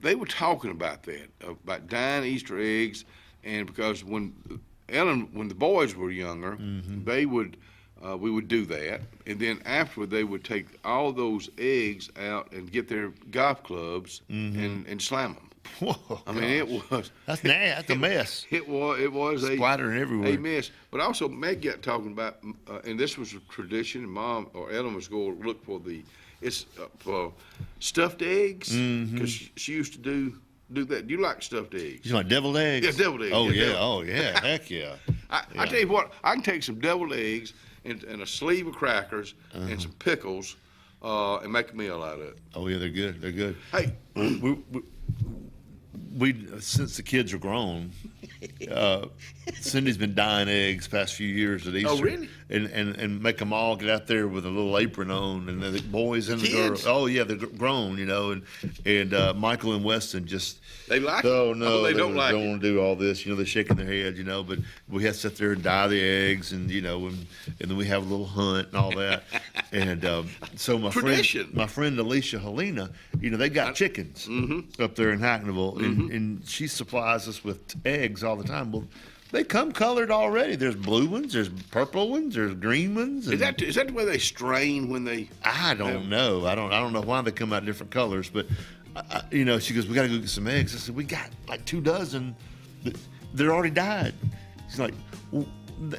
they were talking about that, about dyeing Easter eggs, and because when the boys were younger, they would. We would do that, and then afterward they would take all those eggs out and get their golf clubs and slam them. Whoa, I mean, it was that's a mess. It was splattering everywhere. A mess. But also, Meg got talking about, and this was a tradition. And Mom or Ellen was going to look for for stuffed eggs because she used to do that. Do you like stuffed eggs? You like deviled eggs? Yeah, deviled eggs. Oh yeah, deviled. heck yeah. I tell you what, I can take some deviled eggs and a sleeve of crackers and some pickles and make a meal out of it. Oh yeah, they're good. They're good. Hey, we since the kids are grown, Cindy's been dyeing eggs past few years at Easter. Oh, really? And make them all get out there with a little apron on, and the boys and the Kids? girls. Oh yeah, they're grown, and Michael and Weston just. They like it? Oh no, they don't like it. want to do all this. They're shaking their head. But we have to sit there and dye the eggs, and then we have a little hunt and all that. And so my friend Alicia Helena, they got chickens up there in Hackneyville, and she supplies us with eggs all the time. Well, they come colored already. There's blue ones, there's purple ones, there's green ones. Is that the way they strain when they? I don't know. I don't know why they come out different colors, but. She goes, we got to go get some eggs. I said, we got like 2 dozen. They're already dyed. She's like, well,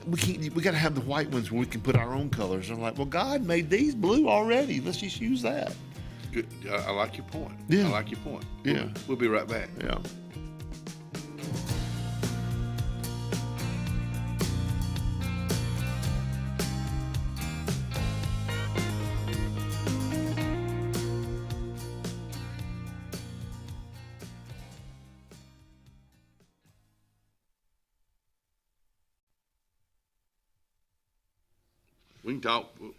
we got to have the white ones where we can put our own colors. And I'm like, well, God made these blue already. Let's just use that. Good. I like your point. Yeah. I like your point. Yeah. We'll be right back. Yeah.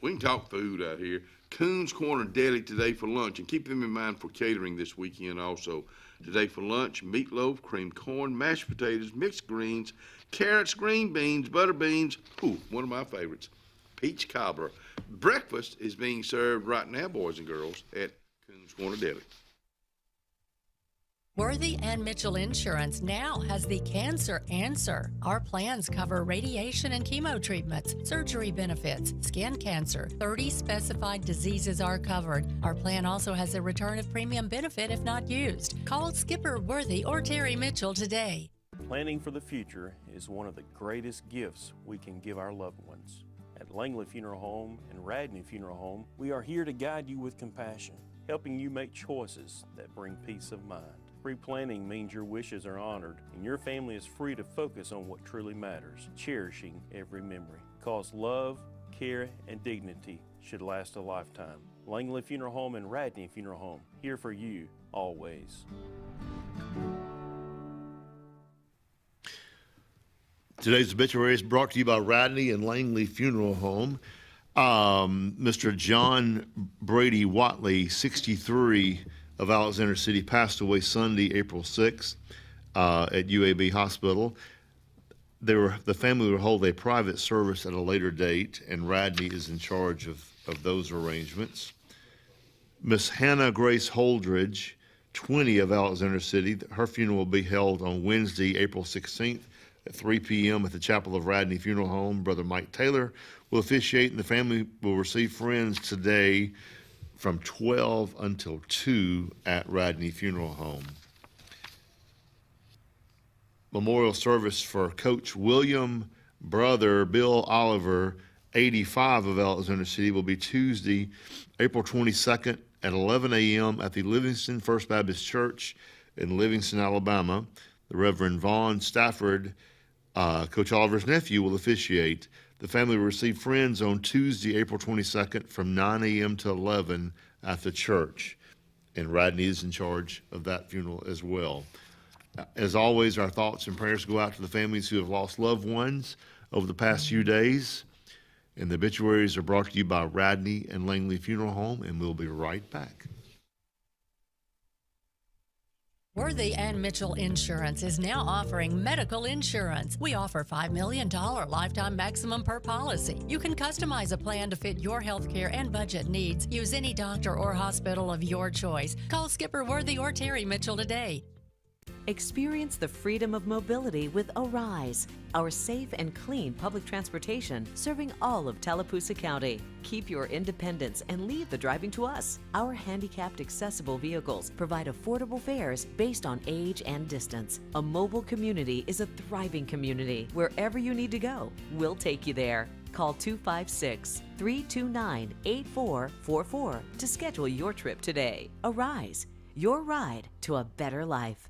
We can talk food out here. Coon's Corner Deli today for lunch, and keep them in mind for catering this weekend also. Today for lunch, meatloaf, creamed corn, mashed potatoes, mixed greens, carrots, green beans, butter beans, one of my favorites, peach cobbler. Breakfast is being served right now, boys and girls, at Coon's Corner Deli. Worthy and Mitchell Insurance now has the Cancer Answer. Our plans cover radiation and chemo treatments, surgery benefits, skin cancer. 30 specified diseases are covered. Our plan also has a return of premium benefit if not used. Call Skipper Worthy or Terry Mitchell today. Planning for the future is one of the greatest gifts we can give our loved ones. At Langley Funeral Home and Radney Funeral Home, we are here to guide you with compassion, helping you make choices that bring peace of mind. Pre-planning means your wishes are honored and your family is free to focus on what truly matters, cherishing every memory. Because love, care, and dignity should last a lifetime. Langley Funeral Home and Radney Funeral Home, here for you, always. Today's obituary is brought to you by Radney and Langley Funeral Home. Mr. John Brady Watley, 63, of Alexander City, passed away Sunday, April 6th, at UAB Hospital. The family will hold a private service at a later date, and Radney is in charge of those arrangements. Miss Hannah Grace Holdridge, 20 of Alexander City, her funeral will be held on Wednesday, April 16th at 3 p.m. at the Chapel of Radney Funeral Home. Brother Mike Taylor will officiate, and the family will receive friends today from 12 until 2 at Radney Funeral Home. Memorial service for Coach William Brother Bill Oliver, 85 of Alexander City, will be Tuesday, April 22nd at 11 a.m. at the Livingston First Baptist Church in Livingston, Alabama. The Reverend Vaughn Stafford, Coach Oliver's nephew, will officiate. The family will receive friends on Tuesday, April 22nd from 9 a.m. to 11 at the church. And Radney is in charge of that funeral as well. As always, our thoughts and prayers go out to the families who have lost loved ones over the past few days. And the obituaries are brought to you by Radney and Langley Funeral Home, and we'll be right back. Worthy and Mitchell Insurance is now offering medical insurance. We offer $5 million lifetime maximum per policy. You can customize a plan to fit your healthcare and budget needs. Use any doctor or hospital of your choice. Call Skipper Worthy or Terry Mitchell today. Experience the freedom of mobility with Arise, our safe and clean public transportation serving all of Tallapoosa County. Keep your independence and leave the driving to us. Our handicapped accessible vehicles provide affordable fares based on age and distance. A mobile community is a thriving community. Wherever you need to go, we'll take you there. Call 256-329-8444 to schedule your trip today. Arise, your ride to a better life.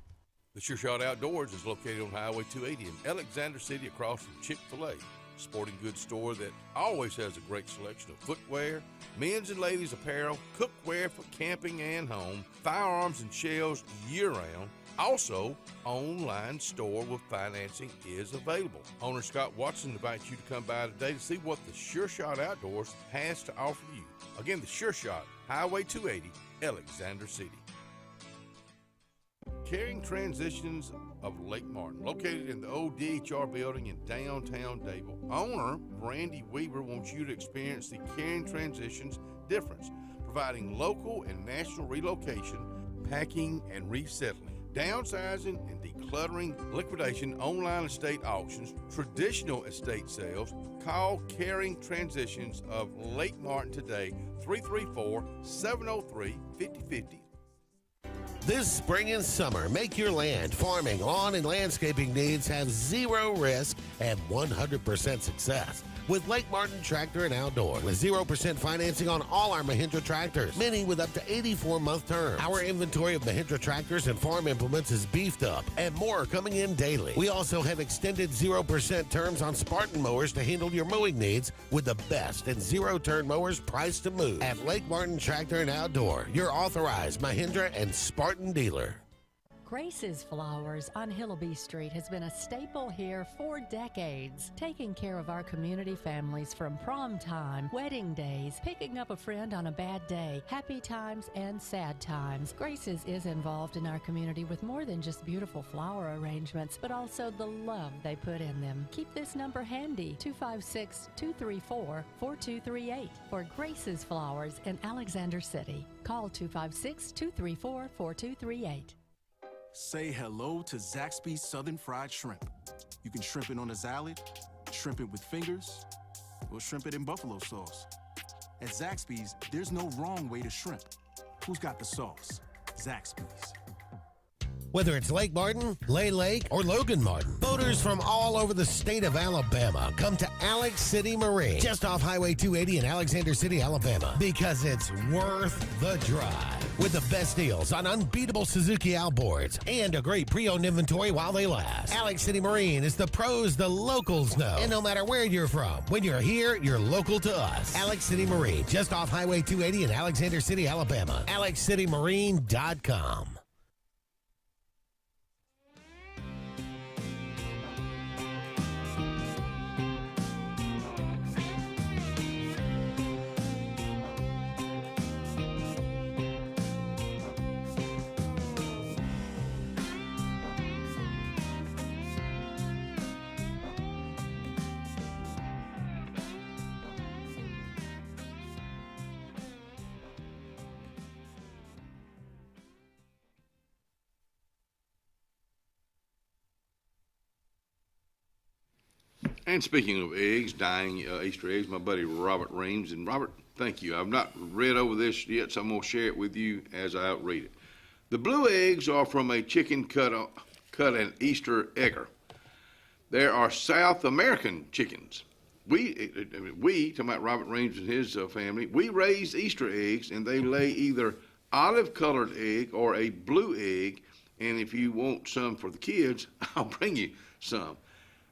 The Sure Shot Outdoors is located on Highway 280 in Alexander City across from Chick-fil-A. Sporting goods store that always has a great selection of footwear, men's and ladies apparel, cookware for camping and home, firearms and shells year-round. Also, online store with financing is available. Owner Scott Watson invites you to come by today to see what the Sure Shot Outdoors has to offer you. Again, the Sure Shot, Highway 280, Alexander City. Caring Transitions of Lake Martin, located in the old DHR building in downtown Dayville. Owner Randy Weaver wants you to experience the Caring Transitions difference, providing local and national relocation, packing and resettling, downsizing and decluttering, liquidation, online estate auctions, traditional estate sales. Call Caring Transitions of Lake Martin today, 334-703-5050. This spring and summer, make your land, farming, lawn, and landscaping needs have zero risk and 100% success with Lake Martin Tractor and Outdoor, with 0% financing on all our Mahindra tractors, many with up to 84-month terms. Our inventory of Mahindra tractors and farm implements is beefed up, and more are coming in daily. We also have extended 0% terms on Spartan mowers to handle your mowing needs, with the best and zero-turn mowers priced to move. At Lake Martin Tractor and Outdoor, your authorized Mahindra and Spartan dealer. Grace's Flowers on Hillaby Street has been a staple here for decades, taking care of our community families from prom time, wedding days, picking up a friend on a bad day, happy times and sad times. Grace's is involved in our community with more than just beautiful flower arrangements, but also the love they put in them. Keep this number handy, 256-234-4238 for Grace's Flowers in Alexander City. Call 256-234-4238. Say hello to Zaxby's Southern Fried Shrimp. You can shrimp it on a salad, shrimp it with fingers, or shrimp it in buffalo sauce. At Zaxby's, there's no wrong way to shrimp. Who's got the sauce? Zaxby's. Whether it's Lake Martin, Lay Lake, or Logan Martin, boaters from all over the state of Alabama come to Alex City Marine, just off Highway 280 in Alexander City, Alabama, because it's worth the drive. With the best deals on unbeatable Suzuki outboards and a great pre-owned inventory while they last. Alex City Marine is the pros the locals know. And no matter where you're from, when you're here, you're local to us. Alex City Marine, just off Highway 280 in Alexander City, Alabama. AlexCityMarine.com. And speaking of eggs, dying Easter eggs, my buddy Robert Reams. And Robert, thank you. I've not read over this yet, so I'm going to share it with you as I outread it. The blue eggs are from a chicken cut an Easter egger. There are South American chickens. We, talking about Robert Reams and his family, we raise Easter eggs, and they lay either olive-colored egg or a blue egg. And if you want some for the kids, I'll bring you some.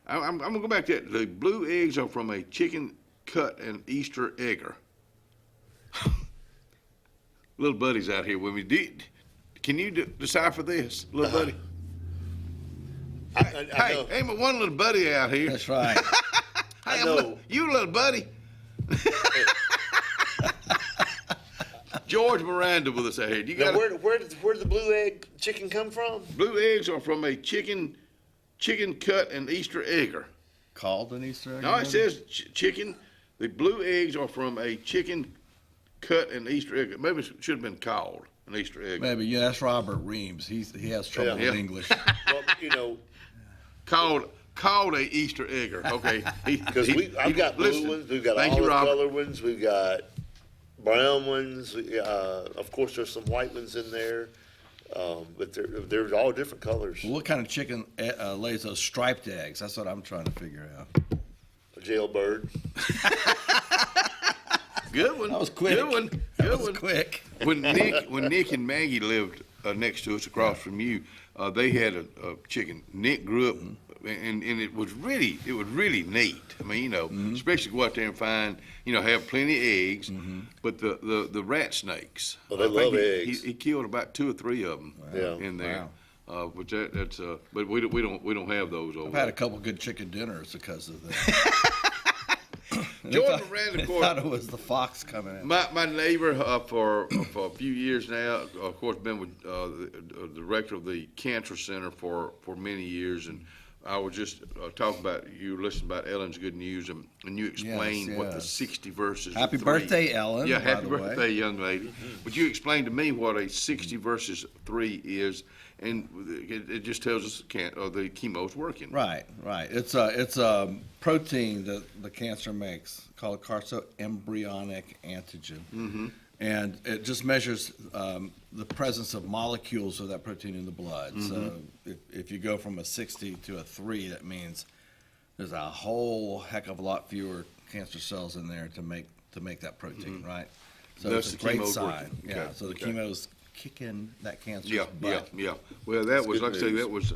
I'm going to go back to that. The blue eggs are from a chicken cut an Easter egger. Little buddy's out here with me. Can you decipher this, little buddy? Hey, my one little buddy out here. That's right. Hey, you little buddy. George Miranda with us out here. Now, where did the blue egg chicken come from? Blue eggs are from a chicken cut an Easter egger. Called an Easter egg? No, it says chicken. The blue eggs are from a chicken cut an Easter egg. Maybe it should have been called an Easter egg. Maybe, yeah, that's Robert Reams. He has trouble with English. Well, called a Easter egger. Okay. Because I've got blue ones, we've got olive-colored ones, we've got brown ones. Of course, there's some white ones in there, but they're all different colors. Well, what kind of chicken lays those striped eggs? That's what I'm trying to figure out. A jailbird. Good one. That was quick. Good one. That was quick. When Nick and Maggie lived next to us, across from you, they had a chicken. Nick grew up, and it was really neat. I mean, especially go out there and find, have plenty of eggs. But the rat snakes. Oh, they love eggs. He killed about 2 or 3 of them in there. Wow. But we don't have those over. I've had a couple good chicken dinners because of that. George Miranda, of course, thought it was the fox coming in. My neighbor for a few years now, of course, been with the director of the Cancer Center for many years, and I was just talking about, you listened about Ellen's Good News, and you explained what the 60 verses. Happy birthday, Ellen. Yeah, happy birthday, young lady. But you explained to me what a 60 verses 3 is, and it just tells us the chemo's working. Right. It's a protein that the cancer makes called carcinoembryonic antigen. And it just measures the presence of molecules of that protein in the blood. So if you go from a 60 to a 3, that means there's a whole heck of a lot fewer cancer cells in there to make that protein, right? So that's it's a great sign. Working. Yeah. Okay. So the chemo's kicking that cancer's butt. Yeah. Well, that was, like I say, news. that was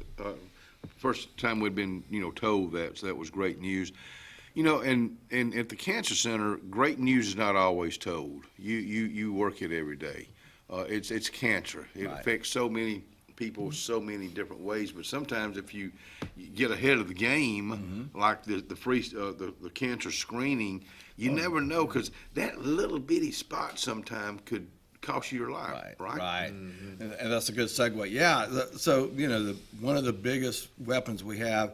first time we'd been, told that, so that was great news. And at the Cancer Center, great news is not always told. You work it every day. It's cancer. It affects so many people so many different ways. But sometimes if you get ahead of the game, like the cancer screening, you never know, because that little bitty spot sometime could cost you your life, right? And that's a good segue. Yeah. So one of the biggest weapons we have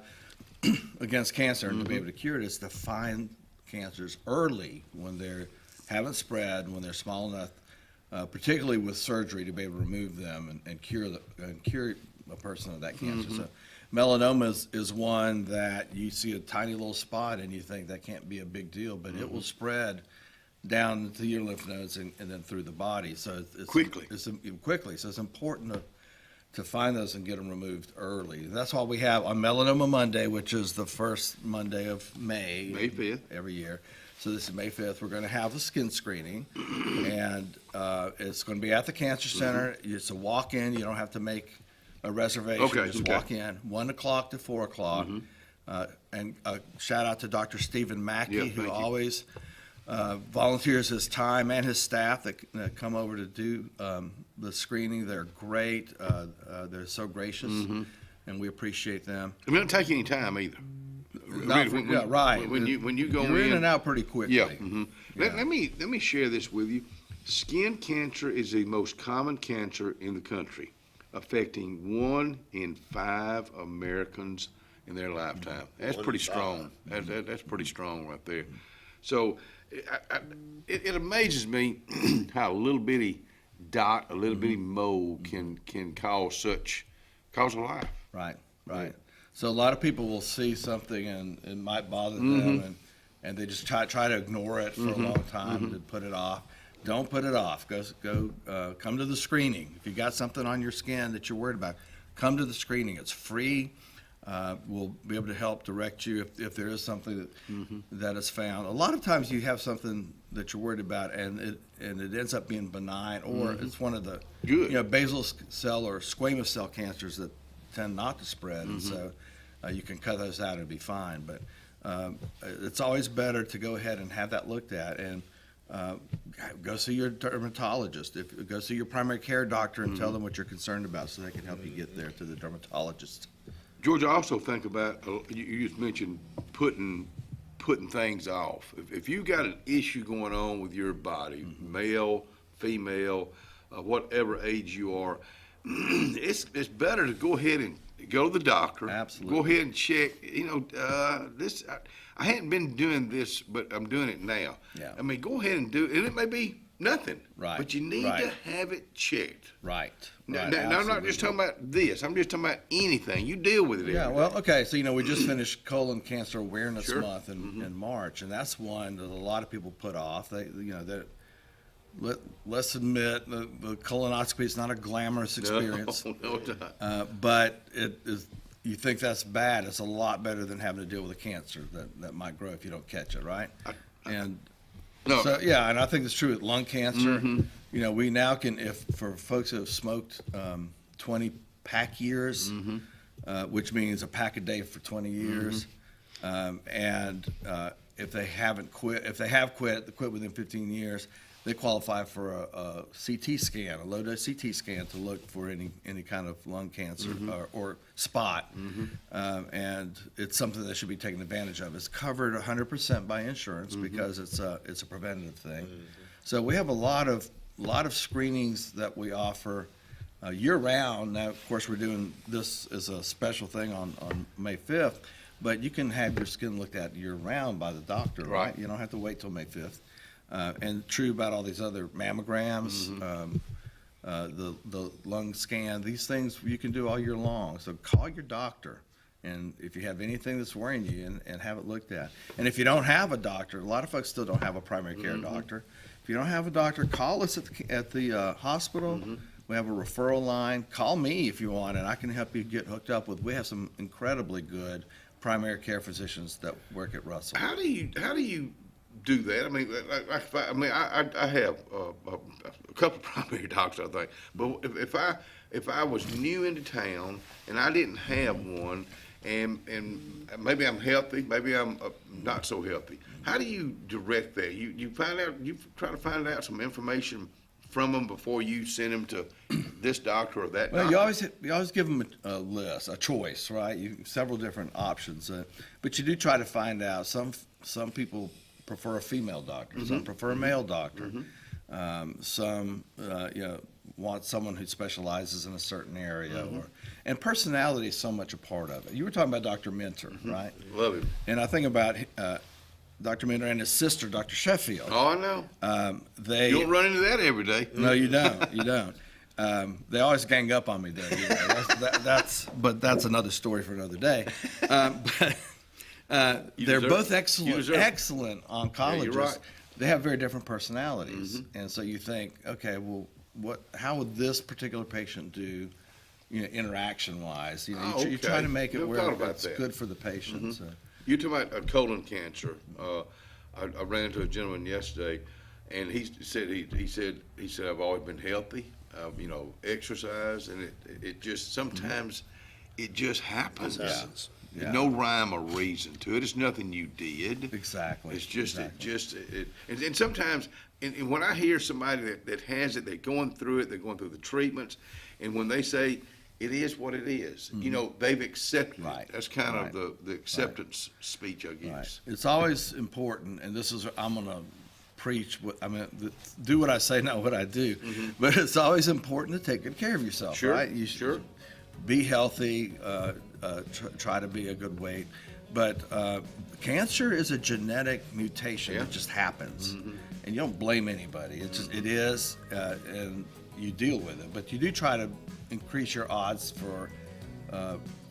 against cancer and to be able to cure it is to find cancers early when they haven't spread, when they're small enough, particularly with surgery, to be able to remove them and cure a person of that cancer. So melanoma is one that you see a tiny little spot and you think that can't be a big deal, but it will spread down to your lymph nodes and then through the body. So it's quickly. So it's important to find those and get them removed early. That's why we have on Melanoma Monday, which is the first Monday of May 5th every year. So this is May 5th. We're going to have a skin screening, and it's going to be at the Cancer Center. It's a walk-in. You don't have to make a reservation. Just walk in, 1 o'clock to 4 o'clock. And shout out to Dr. Stephen Mackey, who always volunteers his time, and his staff that come over to do the screening. They're great. They're so gracious, and we appreciate them. It doesn't take any time either. Right. When you go You're in and out pretty quickly. Yeah. Let me share this with you. Skin cancer is the most common cancer in the country, affecting 1 in 5 Americans in their lifetime. That's pretty strong. That's pretty strong right there. So it amazes me how a little bitty dot, a little bitty mole can cause a life. Right. So a lot of people will see something and it might bother them, and they just try to ignore it for a long time to put it off. Don't put it off. Come to the screening. If you got something on your skin that you're worried about, come to the screening. It's free. We'll be able to help direct you if there is something that is found. A lot of times you have something that you're worried about, and it ends up being benign, or it's one of the basal cell or squamous cell cancers that tend not to spread, and so you can cut those out and be fine. But it's always better to go ahead and have that looked at, and go see your dermatologist. Go see your primary care doctor and tell them what you're concerned about, so they can help you get there to the dermatologist. George, I also think about, you just mentioned putting things off. If you got an issue going on with your body, male, female, whatever age you are, it's better to go ahead and go to the doctor. Absolutely. Go ahead and check. I hadn't been doing this, but I'm doing it now. Yeah. I mean, go ahead and do it, and it may be nothing. Right. But you need to have it checked. Right. Now, I'm not just talking about this. I'm just talking about anything. You deal with it. Yeah, well, okay, so, we just finished Colon Cancer Awareness Sure. Month in March, and that's one that a lot of people put off. Let's admit, the colonoscopy is not a glamorous experience. No, it's not. But it is. You think that's bad. It's a lot better than having to deal with a cancer that might grow if you don't catch it, right? And I think it's true with lung cancer. We now can, for folks who have smoked 20 pack years, which means a pack a day for 20 years, and if they haven't quit, if they have quit within 15 years, they qualify for a CT scan, a low-dose CT scan, to look for any kind of lung cancer or spot, and it's something that should be taken advantage of. It's covered 100% by insurance because it's a preventative thing. So we have a lot of screenings that we offer year-round. Now, of course, we're doing this as a special thing on May 5th, but you can have your skin looked at year-round by the doctor, right? You don't have to wait till May 5th. And true about all these other mammograms, the lung scan, these things you can do all year long. So call your doctor, and if you have anything that's worrying you, and have it looked at. And if you don't have a doctor, a lot of folks still don't have a primary care doctor. If you don't have a doctor, call us at the hospital. We have a referral line. Call me if you want, and I can help you get hooked up with. We have some incredibly good primary care physicians that work at Russell. How do you do that? I mean, I have a couple of primary doctors, I think. But if I was new into town and I didn't have one, and maybe I'm healthy, maybe I'm not so healthy, how do you direct that? You try to find out some information from them before you send them to this doctor or that doctor? You always give them a list, a choice, right? Several different options, but you do try to find out. Some people prefer a female doctor. Some prefer a male doctor. Some want someone who specializes in a certain area. And personality is so much a part of it. You were talking about Dr. Minter, right? Love him. And I think about Dr. Minter and his sister, Dr. Sheffield. Oh, I know. You don't run into that every day. No, you don't. You don't. They always gang up on me, though. But that's another story for another day. They're both excellent oncologists. Yeah, you're right. They have very different personalities, and so you think, okay, well, how would this particular patient do, interaction-wise? You try to make it where it's good for the patient. So. You're talking about colon cancer. I ran into a gentleman yesterday, and he said I've always been healthy. Exercise, and it just sometimes it just happens. Yeah. No rhyme or reason to it. It's nothing you did. Exactly. It's just and sometimes and when I hear somebody that has it, they're going through it, they're going through the treatments, and when they say it is what it is, they've accepted it. That's kind of the acceptance speech, I guess. Right. It's always important, and I'm going to preach do what I say, not what I do. But it's always important to take good care of yourself, right? You should be healthy, try to be a good weight. But cancer is a genetic mutation that just happens, and you don't blame anybody. It is, and you deal with it. But you do try to increase your odds for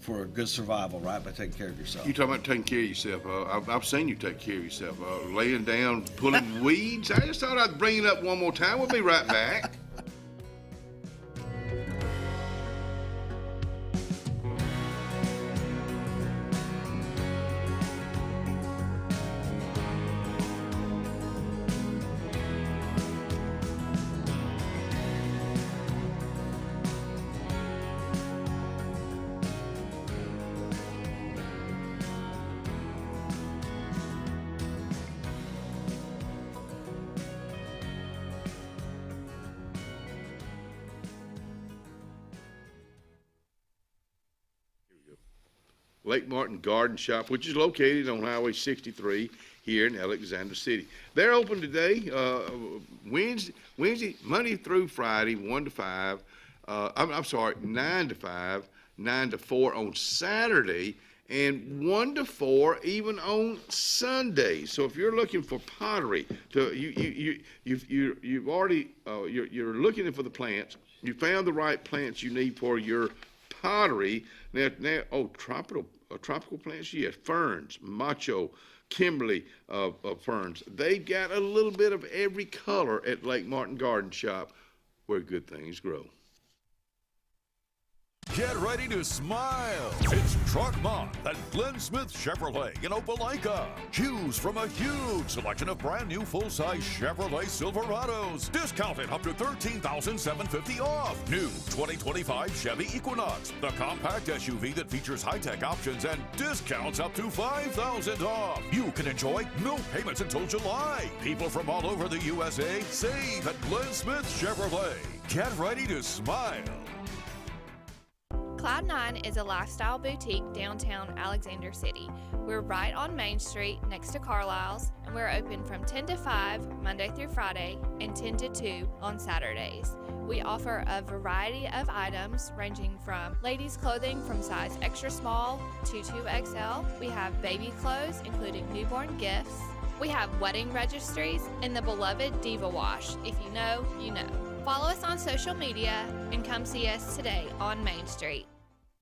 for a good survival, right, by taking care of yourself. You talking about taking care of yourself. I've seen you take care of yourself. Laying down, pulling weeds. I just thought I'd bring it up one more time. We'll be right back. Lake Martin Garden Shop, which is located on Highway 63 here in Alexander City. They're open today, Wednesday, Monday through Friday, 1 to 5. I'm sorry, 9 to 5, 9 to 4 on Saturday, and 1 to 4 even on Sunday. So if you're looking for pottery, you've already you're looking for the plants. You found the right plants you need for your pottery. Now, tropical plants, yes, ferns, macho, Kimberly ferns. They got a little bit of every color at Lake Martin Garden Shop, where good things grow. Get ready to smile. It's Truck Month at Glenn Smith Chevrolet in Opelika. Choose from a huge selection of brand new full-size Chevrolet Silverados. Discounted up to $13,750 off. New 2025 Chevy Equinox, the compact SUV that features high-tech options and discounts up to $5,000 off. You can enjoy no payments until July. People from all over the USA save at Glenn Smith Chevrolet. Get ready to smile. Cloud9 is a lifestyle boutique downtown Alexander City. We're right on Main Street next to Carlisle's, and we're open from 10 to 5 Monday through Friday and 10 to 2 on Saturdays. We offer a variety of items ranging from ladies' clothing from size extra small to 2XL. We have baby clothes, including newborn gifts. We have wedding registries and the beloved Diva Wash. If you know, you know. Follow us on social media and come see us today on Main Street.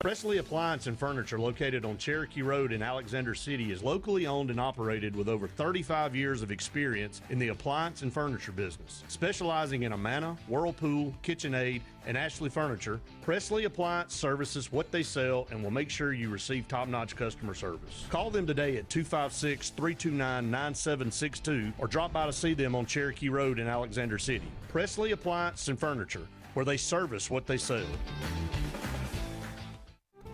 Presley Appliance and Furniture, located on Cherokee Road in Alexander City, is locally owned and operated with over 35 years of experience in the appliance and furniture business. Specializing in Amana, Whirlpool, KitchenAid, and Ashley Furniture, Presley Appliance services what they sell and will make sure you receive top-notch customer service. Call them today at 256-329-9762 or drop by to see them on Cherokee Road in Alexander City. Presley Appliance and Furniture, where they service what they sell.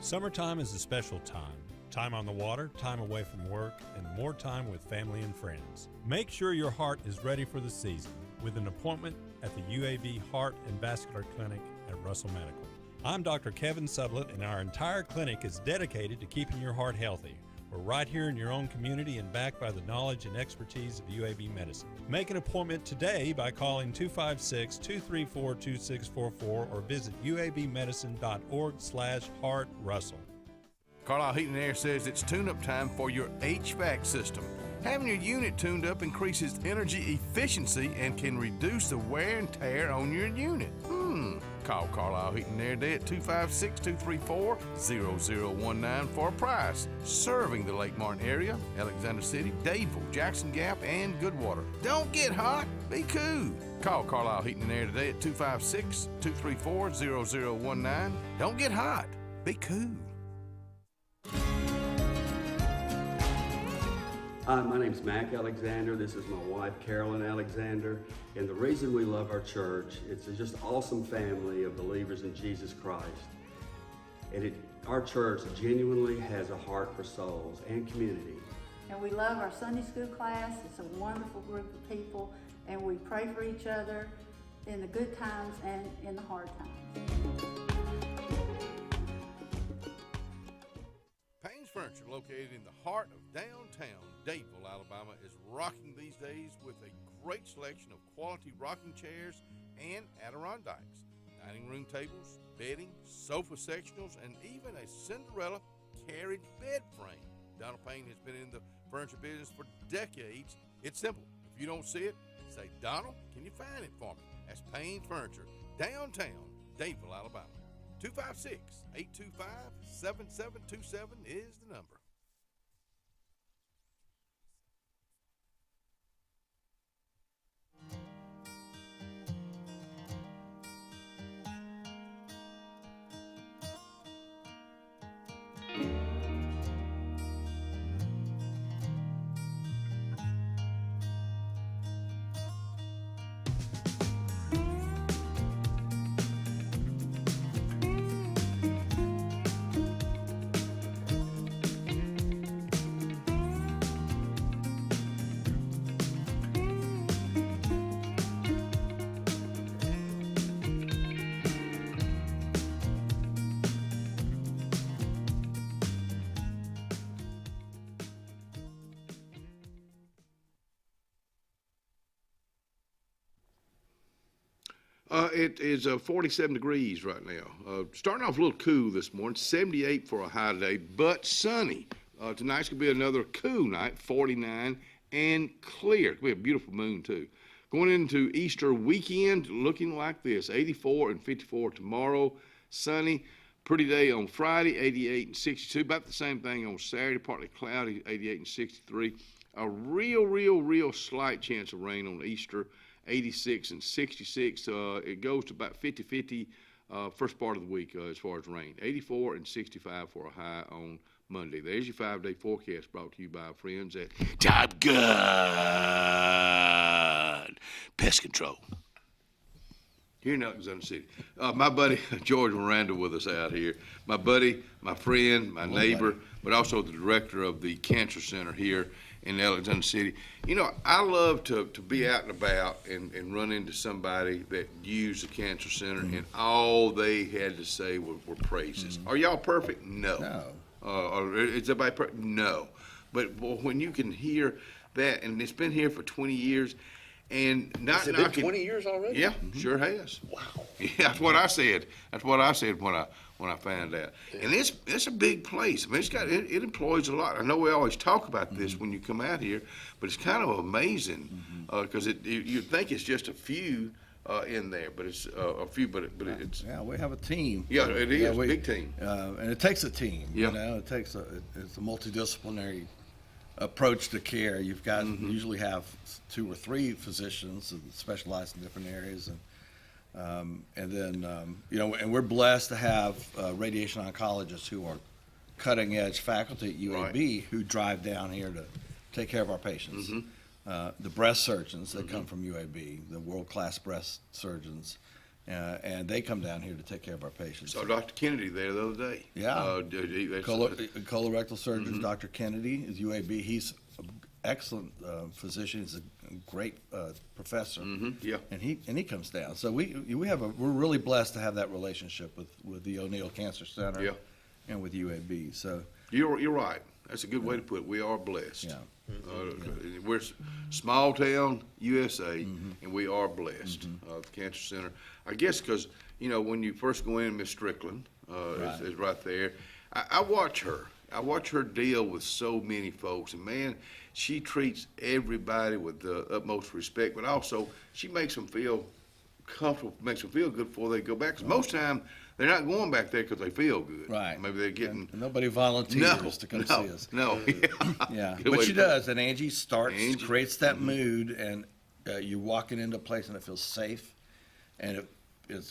Summertime is a special time. Time on the water, time away from work, and more time with family and friends. Make sure your heart is ready for the season with an appointment at the UAB Heart and Vascular Clinic at Russell Medical. I'm Dr. Kevin Sublett, and our entire clinic is dedicated to keeping your heart healthy. We're right here in your own community and backed by the knowledge and expertise of UAB Medicine. Make an appointment today by calling 256-234-2644 or visit uabmedicine.org/heartrussell. Carlisle Heating and Air says it's tune-up time for your HVAC system. Having your unit tuned up increases energy efficiency and can reduce the wear and tear on your unit. Call Carlisle Heating and Air today at 256-234-0019 for a price. Serving the Lake Martin area, Alexander City, Dadeville, Jackson Gap, and Goodwater. Don't get hot, be cool. Call Carlisle Heating and Air today at 256-234-0019. Don't get hot, be cool. Hi, my name's Mac Alexander. This is my wife, Carolyn Alexander. And the reason we love our church, it's just an awesome family of believers in Jesus Christ. And our church genuinely has a heart for souls and community. And we love our Sunday school class. It's a wonderful group of people. And we pray for each other in the good times and in the hard times. Payne's Furniture, located in the heart of downtown Dadeville, Alabama, is rocking these days with a great selection of quality rocking chairs and Adirondacks, dining room tables, bedding, sofa sectionals, and even a Cinderella carriage bed frame. Donald Payne has been in the furniture business for decades. It's simple. If you don't see it, say, Donald, can you find it for me? That's Payne's Furniture, downtown Dadeville, Alabama. 256-825-7727 is the number. It is 47 degrees right now. Starting off a little cool this morning, 78 for a high today, but sunny. Tonight's going to be another cool night, 49 and clear. It's going to be a beautiful moon, too. Going into Easter weekend, looking like this, 84 and 54 tomorrow, sunny. Pretty day on Friday, 88 and 62. About the same thing on Saturday, partly cloudy, 88 and 63. A real slight chance of rain on Easter, 86 and 66. It goes to about 50-50 first part of the week as far as rain. 84 and 65 for a high on Monday. There's your 5-day forecast brought to you by our friends at Top Gun Pest Control here in Alexander City. My buddy George Miranda with us out here. My buddy, my friend, my neighbor, but also the director of the Cancer Center here in Alexander City. You know, I love to be out and about and run into somebody that used the Cancer Center and all they had to say were praises. Are y'all perfect? No. Is everybody perfect? No. But when you can hear that, and it's been here for 20 years, and not Has it been 20 years already? Yeah, sure has. Wow. Yeah, that's what I said. That's what I said when I found out. Yeah. And it's a big place. I mean, it employs a lot. I know we always talk about this when you come out here, but it's kind of amazing because you'd think it's just a few in there, but it's a few. But it's we have a team. Yeah, it is a big team, and it takes a team. Yeah. You know, it's a multidisciplinary approach to care. You've got usually have 2 or 3 physicians that specialize in different areas, and then you know, and we're blessed to have radiation oncologists who are cutting edge faculty at UAB who drive down here to take care of our patients. The breast surgeons that come from UAB, the world class breast surgeons. And they come down here to take care of our patients. So Dr. Kennedy there the other day. Yeah. Colorectal surgeon, Dr. Kennedy is UAB. He's an excellent physician. He's a great professor. Yeah. And he comes down. So we're really blessed to have that relationship with the O'Neill Cancer Center and with UAB. So you're right. That's a good way to put it. We are blessed. Yeah. We're small town USA, and we are blessed. The Cancer Center, I guess, because you know when you first go in, Miss Strickland is right there. I watch her. I watch her deal with so many folks, and man, she treats everybody with the utmost respect. But also, she makes them feel comfortable, makes them feel good before they go back. Because most time they're not going back there because they feel good. Right. Maybe they're getting nobody volunteers to come see us. No. Yeah. But she does, and Angie creates that mood, and you're walking into a place and it feels safe, and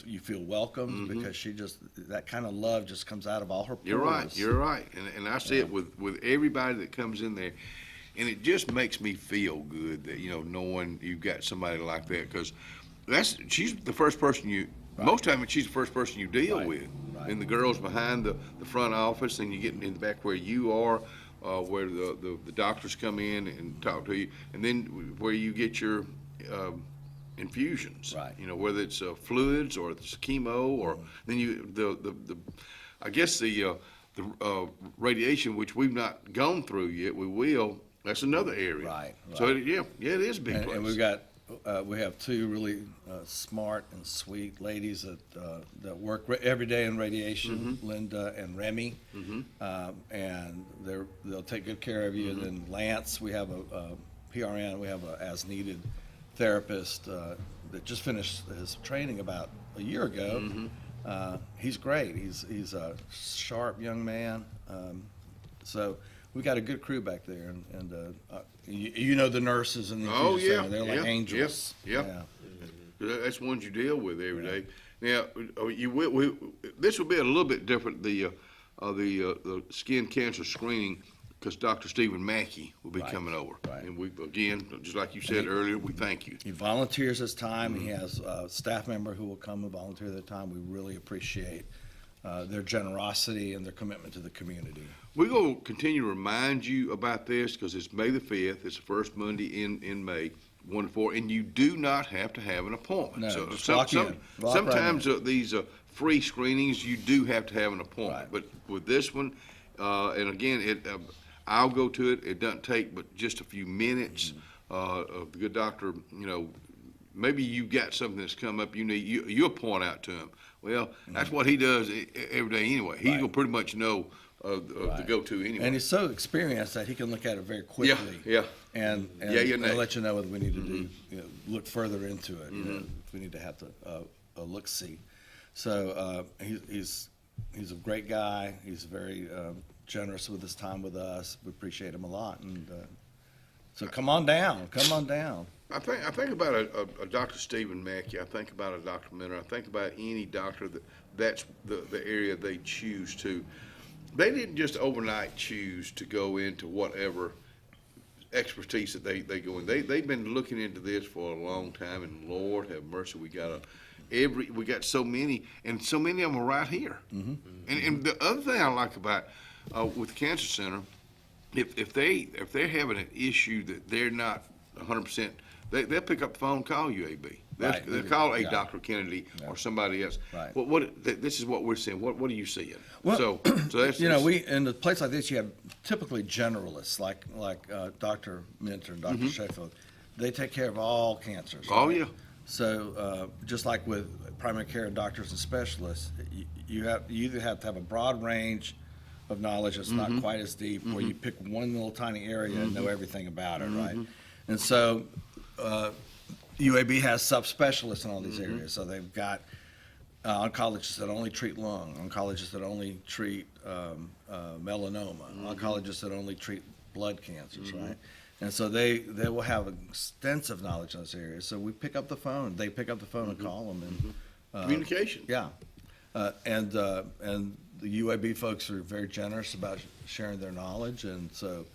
you feel welcome because she that kind of love just comes out of all her pores. You're right, and I see it with everybody that comes in there, and it just makes me feel good that knowing you've got somebody like that because she's the first person most time she's the first person you deal with. And the girls behind the front office, and you get in the back where you are, where the doctors come in and talk to you, and then where you get your infusions. Right. Whether it's fluids or it's chemo, or then I guess the radiation, which we've not gone through yet, we will. That's another area. Right. So it is a big place. And we have 2 really smart and sweet ladies that work every day in radiation, Linda and Remy, and they'll take good care of you. And then Lance, we have a PRN, we have a as-needed therapist that just finished his training about a year ago, He's great. He's a sharp young man. So we got a good crew back there, and you know the nurses and the infusion center, they're like angels. Yeah. That's ones you deal with every day. Now, this will be a little bit different. The skin cancer screening, because Dr. Stephen Mackey will be coming over, and we again, just like you said earlier, we thank you. He volunteers his time. He has a staff member who will come and volunteer their time. We really appreciate their generosity and their commitment to the community. We're going to continue to remind you about this because it's May the 5th. It's the first Monday in May, 1 to 4, and you do not have to have an appointment. No, So just walk in. Walk sometimes right in. These free screenings, you do have to have an appointment. But with this one, and again, I'll go to it. It doesn't take but just a few minutes. The good doctor, maybe you got something that's come up. You'll point out to him. Well, that's what he does every day anyway. He will pretty much know the go-to anyway. And he's so experienced that he can look at it very quickly. Yeah. And nay. let you know whether we need to do, look further into it. If we need to have to a look-see. So he's a great guy. He's very generous with his time with us. We appreciate him a lot. And so come on down. Come on down. I think about a Dr. Stephen Mackey. I think about a Dr. Minter. I think about any doctor that's the area they choose to. They didn't just overnight choose to go into whatever expertise that they go in. They've been looking into this for a long time, and Lord have mercy, we got so many, and so many of them are right here. And the other thing I like about with the Cancer Center, if they're having an issue that they're not 100%, they'll pick up the phone and call UAB. They'll call Dr. Kennedy or somebody else. Right. This is what we're seeing. What are you seeing? Well, so that's we in a place like this, you have typically generalists like Dr. Minter and Dr. Sheffield. They take care of all cancers. Oh right? yeah. So just like with primary care doctors and specialists, you either have to have a broad range of knowledge that's not quite as deep, or you pick one little tiny area and know everything about it, right? And so UAB has subspecialists in all these areas. So they've got oncologists that only treat lung, oncologists that only treat melanoma, oncologists that only treat blood cancers, right? And so they will have extensive knowledge in those areas. So we pick up the phone. They pick up the phone and call them. And communication. Yeah. And the UAB folks are very generous about sharing their knowledge. And so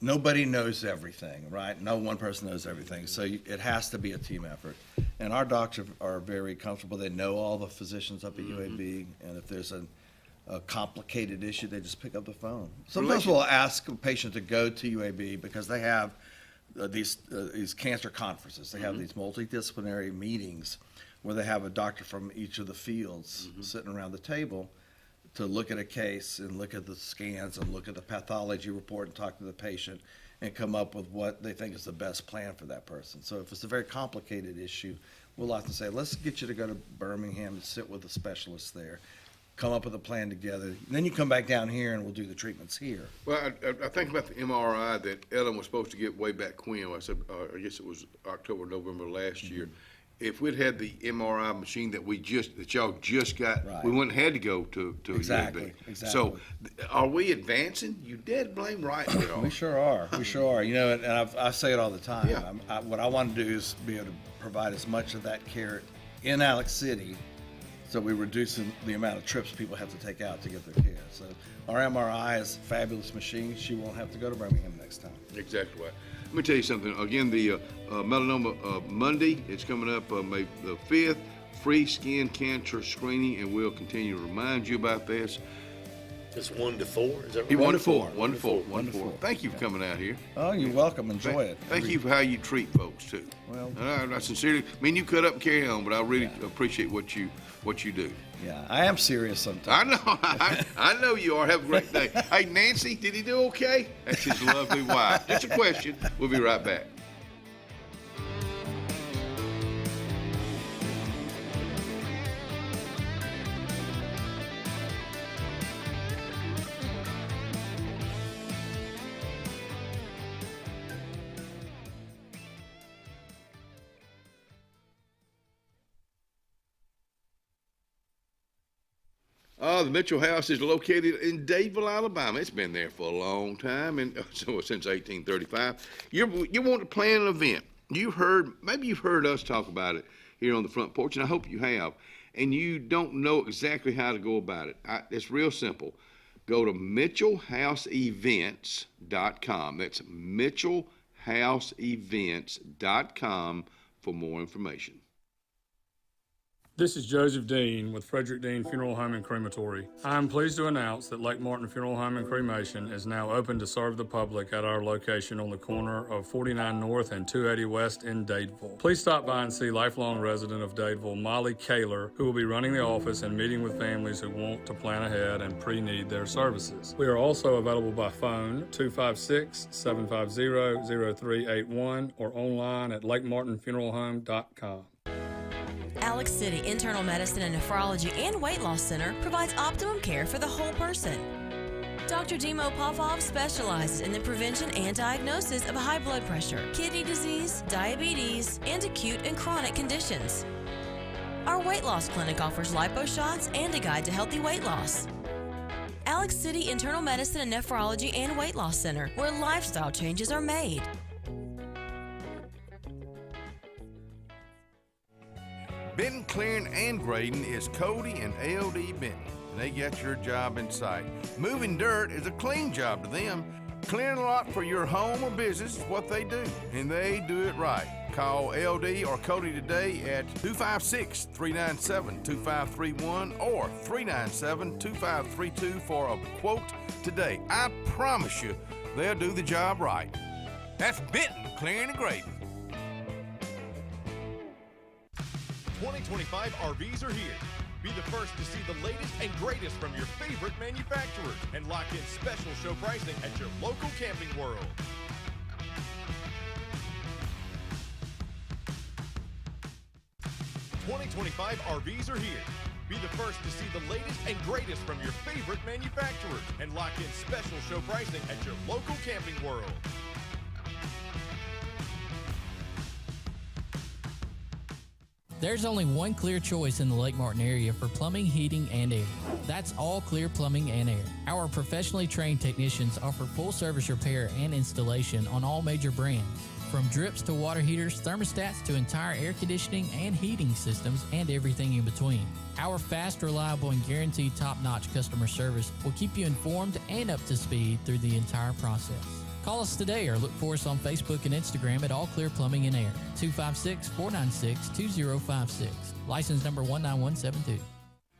nobody knows everything, right? No one person knows everything. So it has to be a team effort. And our doctors are very comfortable. They know all the physicians up at UAB. And if there's a complicated issue, they just pick up the phone. Sometimes we'll ask a patient to go to UAB because they have these cancer conferences. They have these multidisciplinary meetings where they have a doctor from each of the fields sitting around the table to look at a case and look at the scans and look at the pathology report and talk to the patient and come up with what they think is the best plan for that person. So if it's a very complicated issue, we'll often say, let's get you to go to Birmingham and sit with a specialist there, come up with a plan together. And then you come back down here and we'll do the treatments here. Well, I think about the MRI that Ellen was supposed to get way back when. I said, I guess it was October, November last year. If we'd had the MRI machine that y'all just got, we wouldn't have had to go to Exactly. UAB. So, are we advancing? You dead blame right we are. We sure are. We sure are. And I say it all the time. Yeah. What I want to do is be able to provide as much of that care in Alex City, so we reduce the amount of trips people have to take out to get their care. So our MRI is a fabulous machine. She won't have to go to Birmingham next time. Exactly right. Let me tell you something. Again, the melanoma Monday, it's coming up May the 5th, free skin cancer screening, and we'll continue to remind you about this. It's 1 to 4, is that right? 1 to 4. 1 to 4. 1 to 4. Thank you for coming out here. Oh, you're welcome. Enjoy it. Thank you for how you treat folks, too. Well, I sincerely, you cut up and carry on, but I really appreciate what you do. Yeah, I am serious sometimes. I know. I know you are. Have a great day. Hey, Nancy, did he do okay? That's his lovely wife. Just a question. We'll be right back. The Mitchell House is located in Dadeville, Alabama. It's been there for a long time, and so since 1835. You want to plan an event. Maybe you've heard us talk about it here on the front porch, and I hope you have, and you don't know exactly how to go about it. It's real simple. Go to mitchellhouseevents.com. That's mitchellhouseevents.com for more information. This is Joseph Dean with Frederick Dean Funeral Home and Crematory. I am pleased to announce that Lake Martin Funeral Home and Cremation is now open to serve the public at our location on the corner of 49 North and 280 West in Dadeville. Please stop by and see lifelong resident of Dadeville, Molly Kaler, who will be running the office and meeting with families who want to plan ahead and pre-need their services. We are also available by phone 256-750-0381 or online at lakemartinfuneralhome.com. Alex City Internal Medicine and Nephrology and Weight Loss Center provides optimum care for the whole person. Dr. Dimo Popov specializes in the prevention and diagnosis of high blood pressure, kidney disease, diabetes, and acute and chronic conditions. Our weight loss clinic offers lipo shots and a guide to healthy weight loss. Alex City Internal Medicine and Nephrology and Weight Loss Center, where lifestyle changes are made. Benton, clearing, and grading is Cody and LD Benton, and they got your job in sight. Moving dirt is a clean job to them. Clearing a lot for your home or business is what they do, and they do it right. Call LD or Cody today at 256-397-2531 or 397-2532 for a quote today. I promise you, they'll do the job right. That's Benton, clearing and grading. 2025 RVs are here. Be the first to see the latest and greatest from your favorite manufacturers and lock in special show pricing at your local Camping World. '25 RVs are here. Be the first to see the latest and greatest from your favorite manufacturers and lock in special show pricing at your local Camping World. There's only one clear choice in the Lake Martin area for plumbing, heating, and air. That's All Clear Plumbing and Air. Our professionally trained technicians offer full service repair and installation on all major brands. From drips to water heaters, thermostats to entire air conditioning and heating systems, and everything in between. Our fast, reliable, and guaranteed top-notch customer service will keep you informed and up to speed through the entire process. Call us today or look for us on Facebook and Instagram at All Clear Plumbing and Air, 256-496-2056. License number 19172.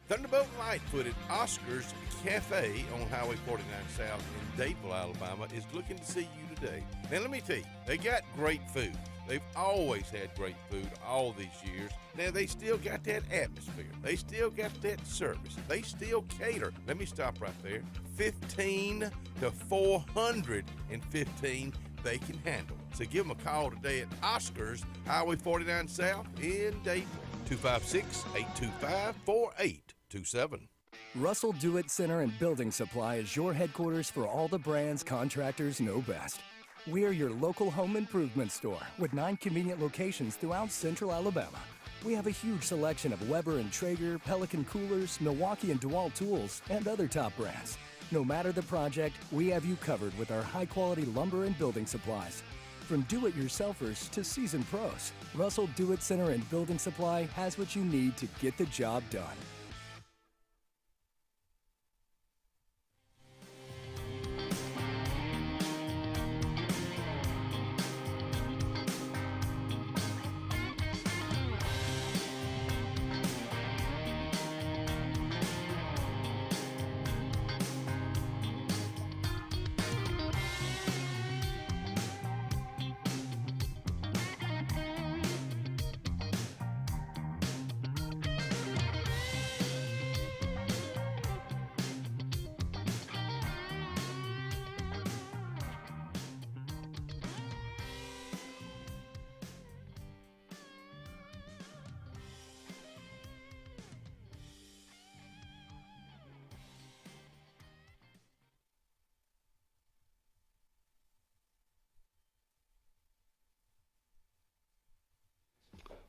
Thunderbolt Lightfoot at Oscar's Cafe on Highway 49 South in Dadeville, Alabama is looking to see you today. Now let me tell you, they got great food. They've always had great food all these years. Now they still got that atmosphere. They still got that service. They still cater. Let me stop right there. 15 to 415 they can handle. So give them a call today at Oscar's Highway 49 South in Dadeville. 256-825-4827. Russell Do-It Center and Building Supply is your headquarters for all the brands contractors know best. We are your local home improvement store with 9 convenient locations throughout central Alabama. We have a huge selection of Weber and Traeger, Pelican coolers, Milwaukee and DeWalt tools, and other top brands. No matter the project, we have you covered with our high-quality lumber and building supplies. From do-it-yourselfers to seasoned pros, Russell Do-It Center and Building Supply has what you need to get the job done.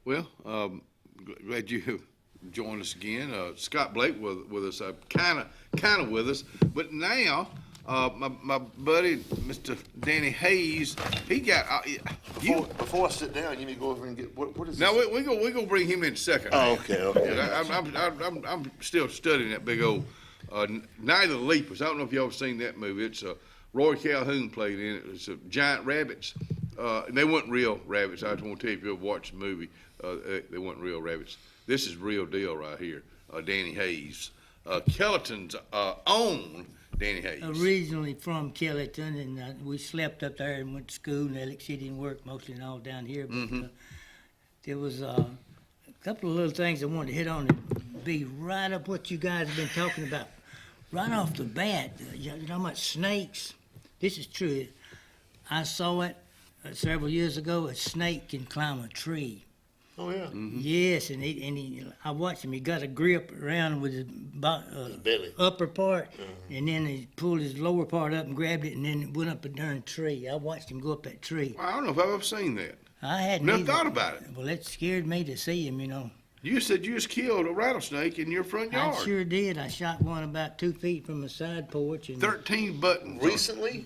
Well, glad you join us again. Scott Blake with us, kind of with us, but now my buddy Mr. Danny Hayes, he got Before I sit down, you need to go over and get what is this? Now we gonna bring him in second. Oh, okay. I'm still studying that big old Night of the Leapers. I don't know if y'all have seen that movie. It's Roy Calhoun played in it. It's giant rabbits. And they weren't real rabbits. I just want to tell you, if you ever watched the movie, they weren't real rabbits. This is real deal right here. Danny Hayes, Kellerton's own Danny Hayes. Originally from Kellerton, and we slept up there and went to school in Alex City and worked mostly and all down here. But there was a couple of little things I wanted to hit on and be right up what you guys have been talking about. Right off the bat, you know about snakes? This is true. I saw it several years ago. A snake can climb a tree. Oh, yeah. Yes, and I watched him. He got a grip around with his belly. upper part, and then he pulled his lower part up and grabbed it, and then it went up a darn tree. I watched him go up that tree. I don't know if I've ever seen that. I hadn't Never either. thought about it. Well, it scared me to see him, you know. You said you just killed a rattlesnake in your front yard. I sure did. I shot one about 2 feet from the side porch. And 13 buttons. Recently?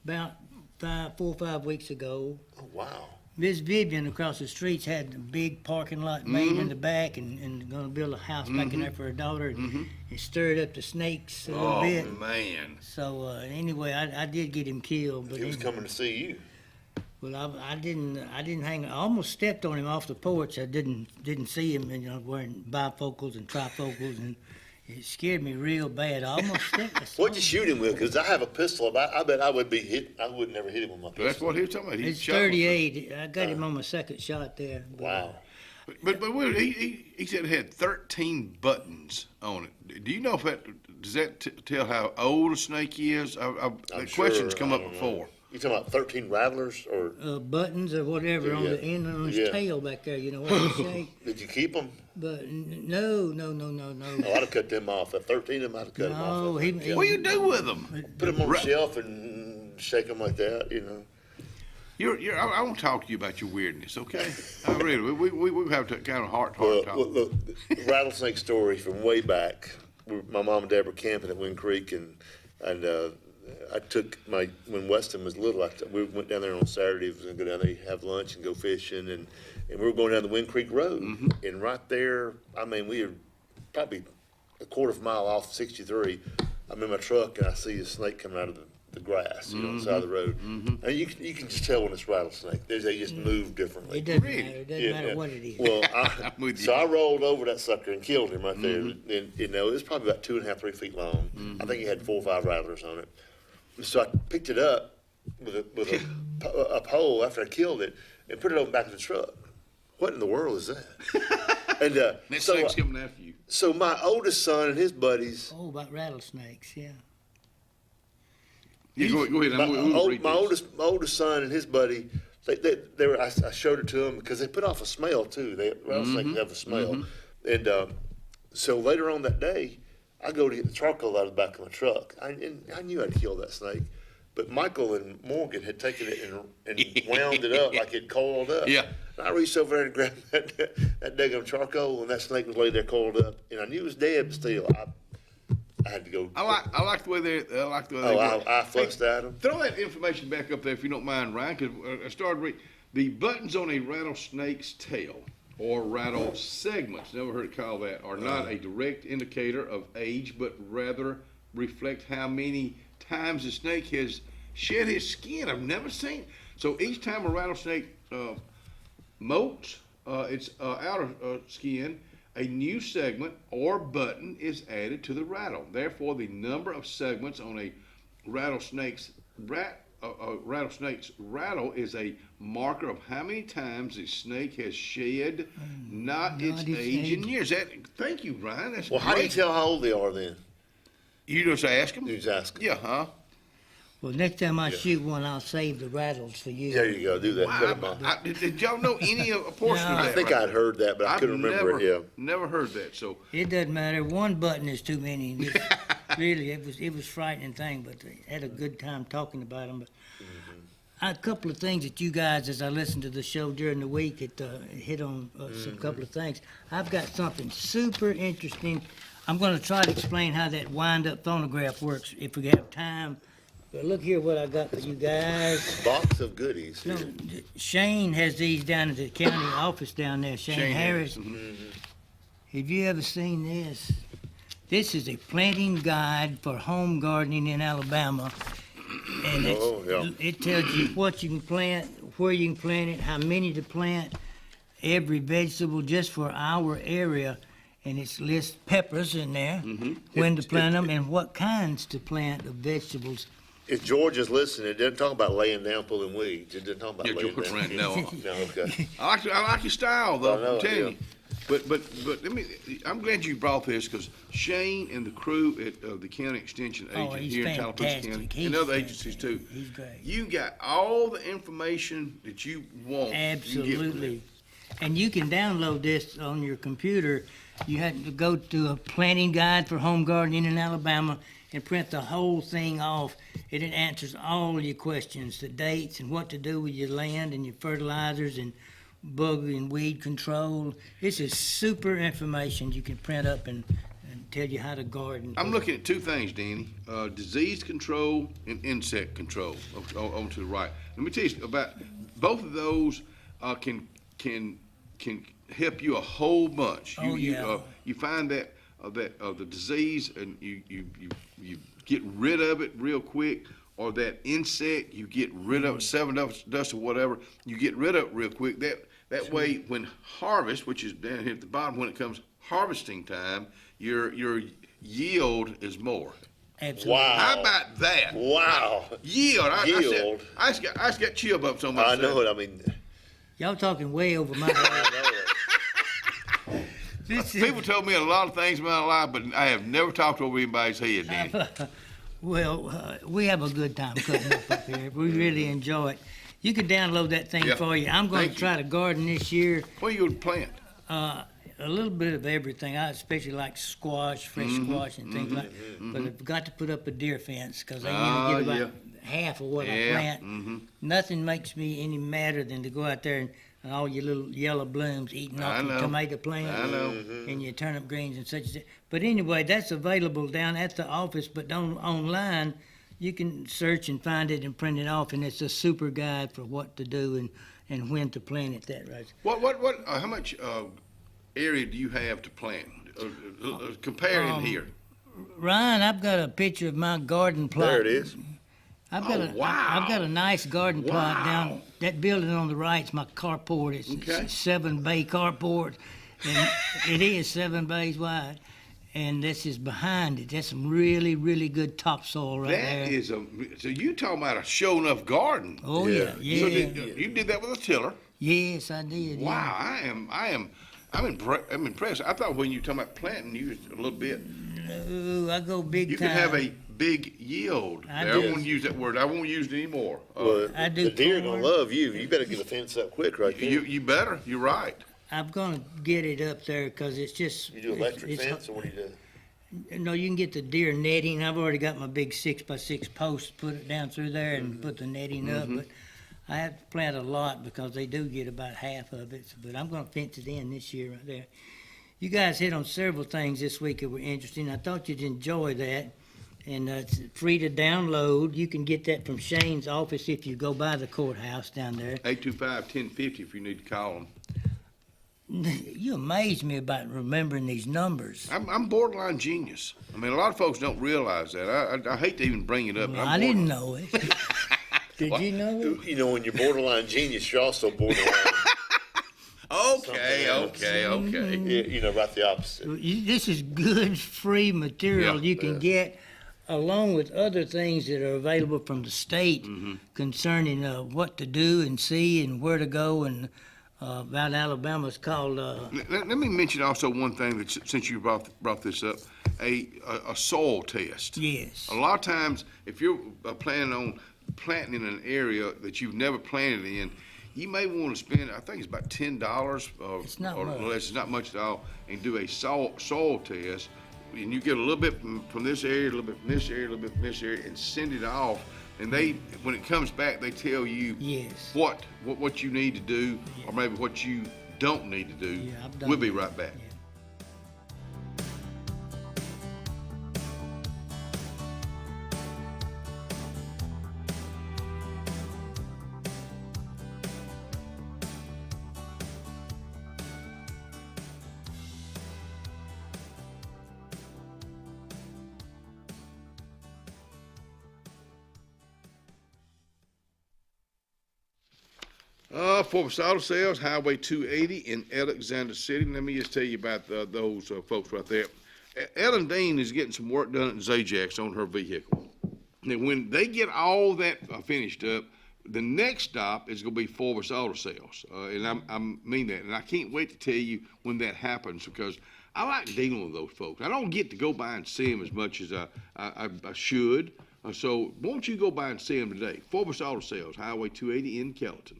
About 4 or 5 weeks ago. Oh, wow. Miss Vivian across the streets had a big parking lot made in the back and going to build a house back in there for her daughter. And it stirred up the snakes a little bit. Oh, man. So anyway, I did get him killed. But He was coming to see you. Well, I didn't hang. I almost stepped on him off the porch. I didn't see him, you know, wearing bifocals and trifocals, and it scared me real bad. I almost stepped. What'd you shoot him with? Because I have a pistol. I bet I would be hit. I would never hit him with my pistol. That's what he was talking about. He It's shot 38. I got him on my second shot there. Wow. But he said it had 13 buttons on it. Do you know if does that tell how old a snake is? The question's come up before. You talking about 13 rattlers or buttons or whatever on the end of his tail back there? You know what I'm saying? Did you keep them? But no. Oh, I'd have cut them off. 13 of them, I'd have cut them off. What do you do with them? Put them on the shelf and shake them like that, you know. I want to talk to you about your weirdness, okay? Really, we have to kind of heart talk. Well, look, rattlesnake story from way back. My mom and dad were camping at Wind Creek, and I took when Weston was little, we went down there on Saturday. We was going to go down there, have lunch, and go fishing, and we were going down the Wind Creek Road. And right there, I mean, we were probably a quarter of a mile off 63. I'm in my truck, and I see a snake coming out of the grass, you know, on the side of the road. And you can just tell when it's rattlesnake. They just move differently. It doesn't matter. It doesn't matter what it is. Well, so I rolled over that sucker and killed him right there. And, you know, it was probably about 2.5, 3 feet long. I think he had 4 or 5 rattlers on it. So I picked it up with a pole after I killed it and put it over the back of the truck. What in the world is that? And that snake's coming after you. So my oldest son and his buddies. Oh, about rattlesnakes, yeah. Yeah, go ahead. My oldest son and his buddy, they were. I showed it to them because they put off a smell too. Rattlesnakes have a smell, and so later on that day, I go to get the charcoal out of the back of my truck. I knew I'd kill that snake, but Michael and Morgan had taken it and wound it up like it coiled up. Yeah. And I reached over there and grabbed that daggum charcoal, and that snake was laid there coiled up, and I knew it was dead, but still, I had to go. I like the way they. I fussed at them. Throw that information back up there if you don't mind, Ryan, because I started reading. The buttons on a rattlesnake's tail or rattle segments, never heard it called that, are not a direct indicator of age, but rather reflect how many times the snake has shed his skin. I've never seen. So each time a rattlesnake molts its outer skin, a new segment or button is added to the rattle. Therefore, the number of segments on a rattlesnake's rattle is a marker of how many times the snake has shed, not its age in years. Thank you, Ryan. That's well, great. how do you tell how old they are then? You just ask them? You just ask them. Yeah, huh? Well, next time I shoot one, I'll save the rattles for you. There you go. Do that. Did y'all know any a portion of that? I think I'd heard that, but I couldn't remember it. Yeah. Never heard that. So it doesn't matter. One button is too many. Really, it was a frightening thing, but they had a good time talking about them. But A couple of things that you guys, as I listened to the show during the week, hit on some couple of things. I've got something super interesting. I'm going to try to explain how that wind-up phonograph works if we have time. But look here what I got for you guys. Box of goodies. No, Shane has these down at the county office down there, Shane Harris. Have you ever seen this? This is a planting guide for home gardening in Alabama. And it tells you what you can plant, where you can plant it, how many to plant, every vegetable just for our area. And it lists peppers in there, when to plant them, and what kinds to plant of vegetables. If George is listening, it doesn't talk about laying down, pulling weeds. It doesn't talk about laying George down. Rand, no. No, okay. I like your style, though. I know, I'm telling yeah. you. But I'm glad you brought this because Shane and the crew at the county extension agent he's here in Tallapoosa fantastic. County and other agencies too. He's great. You got all the information that you want. Absolutely. And you can download this on your computer. You have to go to a planting guide for home gardening in Alabama and print the whole thing off. And it answers all your questions, the dates and what to do with your land and your fertilizers and bug and weed control. This is super information you can print up and tell you how to garden. I'm looking at two things, Danny. Disease control and insect control on to the right. Let me tell you about both of those can help you a whole bunch. You find that the disease and you get rid of it real quick, or that insect you get rid of it, 7 dust or whatever, you get rid of it real quick. That way, when harvest, which is down here at the bottom, when it comes harvesting time, your yield is more. Absolutely. Wow. How about that? Wow. Yield. Yield. I just got chill bumps on my I know it. I mean, y'all talking way over my head. People told me a lot of things in my life, but I have never talked over anybody's head, Danny. Well, we have a good time cutting up here. We really enjoy it. You can download that thing for you. I'm going to try to garden this year. What are you going to plant? A little bit of everything. I especially like squash, fresh squash, and things like that. But I've got to put up a deer fence because I usually get about half of what I plant. Nothing makes me any madder than to go out there and all your little yellow blooms eating off your tomato plants and your turnip greens and such. But anyway, that's available down at the office, but online you can search and find it and print it off, and it's a super guide for what to do and when to plant it. That right. How much area do you have to plant? Compare in here. Ryan, I've got a picture of my garden plot. there it is. I've got a nice garden plot down that building on the right. It's my carport. It's a 7-bay carport, and it is 7 bays wide. And this is behind it. That's some really, really good topsoil right there. That is so you talking about a show enough garden? Oh yeah. So you did that with a tiller? Yes, I did. Wow, I'm impressed. I thought when you were talking about planting, you used a little bit. No, I go big time. You can have a big yield. I won't use that word. I won't use it anymore. Well, I do the deer corn. gonna love you. You better get the fence up quick, right there. You better. You're right. I'm gonna get it up there because it's just. You do electric fence, or what do you do? No, you can get the deer netting. I've already got my big 6x6 posts, put it down through there and put the netting up. But I have to plant a lot because they do get about half of it. But I'm going to fence it in this year right there. You guys hit on several things this week that were interesting. I thought you'd enjoy that. And it's free to download. You can get that from Shane's office if you go by the courthouse down there. 825-1050 if you need to call them. You amaze me about remembering these numbers. I'm borderline genius. I mean, a lot of folks don't realize that. I hate to even bring it up. Well, I didn't know it. Did you know it? You know, when you're borderline genius, you're also borderline. Okay. You know, right the opposite. This is good, free material you can get, along with other things that are available from the state concerning what to do and see and where to go and. About Alabama, it's called. Let me mention also one thing that since you brought this up, a soil test. Yes. A lot of times, if you're planning on planting in an area that you've never planted in, you may want to spend. I think it's about $10 It's not or much. less. It's not much at all, and do a soil test. And you get a little bit from this area, a little bit from this area, a little bit from this area, and send it off And when it comes back, they tell you what you need to do, or maybe what you don't need to do. We'll be right back. Forbes Auto Sales, Highway 280 in Alexander City. Let me just tell you about those folks right there. Ellen Dean is getting some work done at Zajax on her vehicle. And when they get all that finished up, the next stop is going to be Forbes Auto Sales. And I mean that. And I can't wait to tell you when that happens, because I like dealing with those folks. I don't get to go by and see them as much as I should. So won't you go by and see them today? Forbes Auto Sales, Highway 280 in Kelton.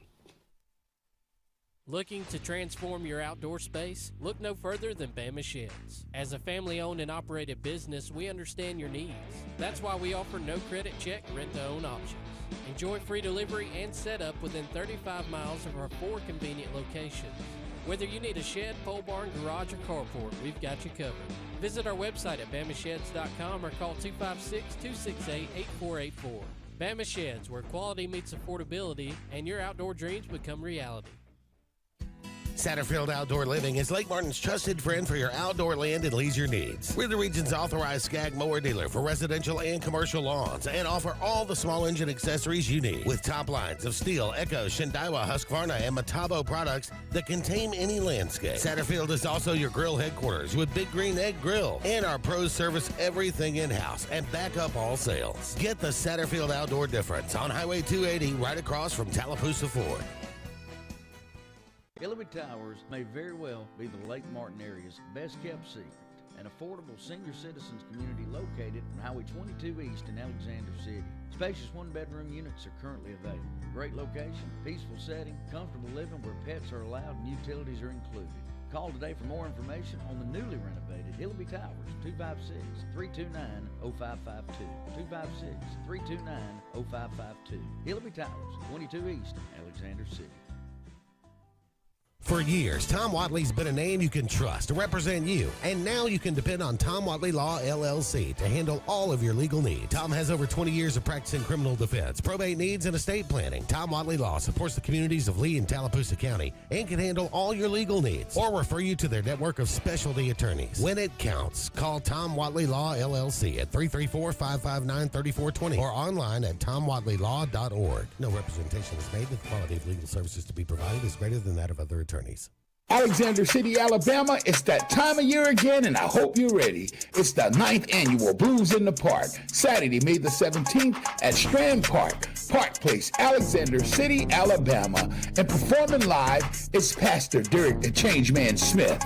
Looking to transform your outdoor space? Look no further than Bama Sheds. As a family-owned and operated business, we understand your needs. That's why we offer no credit check, rent-to-own options. Enjoy free delivery and setup within 35 miles of our 4 convenient locations. Whether you need a shed, pole barn, garage, or carport, we've got you covered. Visit our website at bamasheds.com or call 256-268-8484. Bama Sheds, where quality meets affordability and your outdoor dreams become reality. Satterfield Outdoor Living is Lake Martin's trusted friend for your outdoor land and leisure needs. We're the region's authorized Skag mower dealer for residential and commercial lawns and offer all the small engine accessories you need with top lines of Steel, Echo, Shindaiwa, Husqvarna, and Metabo products that can tame any landscape. Satterfield is also your grill headquarters with Big Green Egg Grill, and our pros service everything in-house and back up all sales. Get the Satterfield Outdoor difference on Highway 280 right across from Tallapoosa Ford. Illiby Towers may very well be the Lake Martin area's best kept secret. An affordable senior citizens community located on Highway 22 East in Alexander City. Spacious one-bedroom units are currently available. Great location, peaceful setting, comfortable living where pets are allowed and utilities are included. Call today for more information on the newly renovated Illiby Towers, 256-329-0552. 256-329-0552. Illiby Towers, 22 East, Alexander City. For years, Tom Watley's been a name you can trust to represent you, and now you can depend on Tom Watley Law, LLC to handle all of your legal needs. Tom has over 20 years of practice in criminal defense, probate needs, and estate planning. Tom Watley Law supports the communities of Lee and Tallapoosa County and can handle all your legal needs or refer you to their network of specialty attorneys. When it counts, call Tom Watley Law, LLC at 334-559-3420 or online at tomwatleylaw.org. No representation is made that the quality of legal services to be provided is greater than that of other attorneys. Alexander City, Alabama, it's that time of year again, and I hope you're ready. It's the 9th annual Blues in the Park, Saturday, May the 17th at Strand Park, Park Place, Alexander City, Alabama. And performing live is Pastor Derek the Changeman Smith,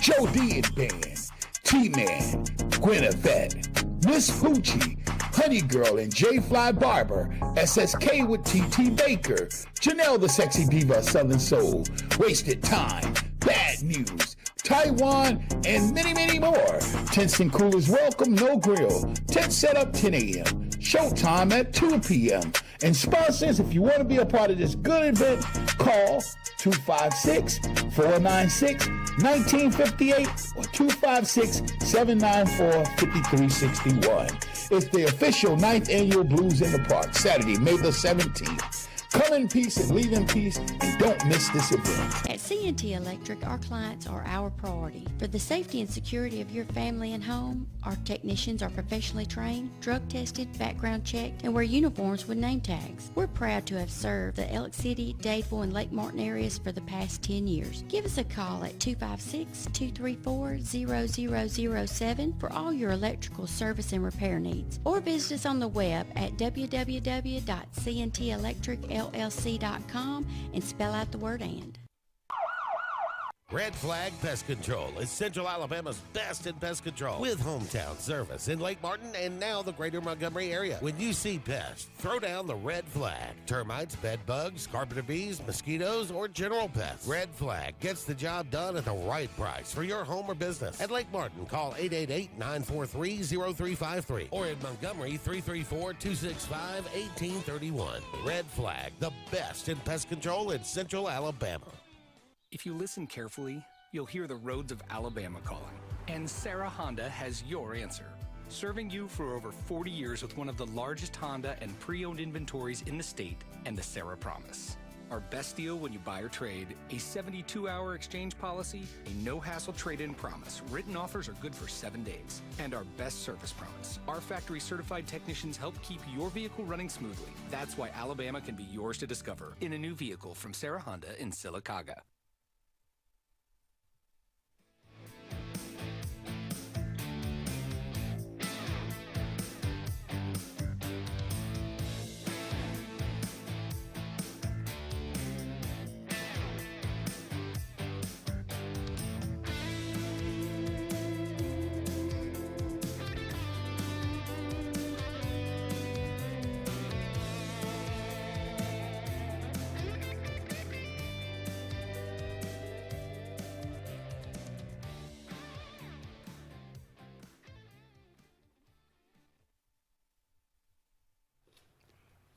Joe D and Band, T-Man, Gwinnevette, Miss Poochie, Honey Girl and J Fly Barber, SSK with TT Baker, Janelle the Sexy Diva of Southern Soul, Wasted Time, Bad News, Taiwan, and many, many more. Tents and coolers welcome, no grill. Tent set up 10 a.m. Showtime at 2 p.m. And sponsors, if you want to be a part of this good event, call 256-496-1958 or 256-794-5361. It's the official 9th annual Blues in the Park, Saturday, May the 17th. Come in peace and leave in peace, and don't miss this event. At C&T Electric, our clients are our priority. For the safety and security of your family and home, our technicians are professionally trained, drug tested, background checked, and wear uniforms with name tags. We're proud to have served the Elk City, Dadeville, and Lake Martin areas for the past 10 years. Give us a call at 256-234-0007 for all your electrical service and repair needs, or visit us on the web at www.cntelectricllc.com and spell out the word "and." Red Flag Pest Control is Central Alabama's best in pest control with hometown service in Lake Martin and now the greater Montgomery area. When you see pests, throw down the red flag. Termites, bed bugs, carpenter bees, mosquitoes, or general pests. Red Flag gets the job done at the right price for your home or business. At Lake Martin, call 888-943-0353 or in Montgomery, 334-265-1831. Red Flag, the best in pest control in Central Alabama. If you listen carefully, you'll hear the roads of Alabama calling. And Sarah Honda has your answer. Serving you for over 40 years with one of the largest Honda and pre-owned inventories in the state and the Sarah Promise. Our best deal when you buy or trade, a 72-hour exchange policy, a no-hassle trade-in promise. Written offers are good for 7 days. And our best service promise. Our factory-certified technicians help keep your vehicle running smoothly. That's why Alabama can be yours to discover in a new vehicle from Sarah Honda in Sylacauga.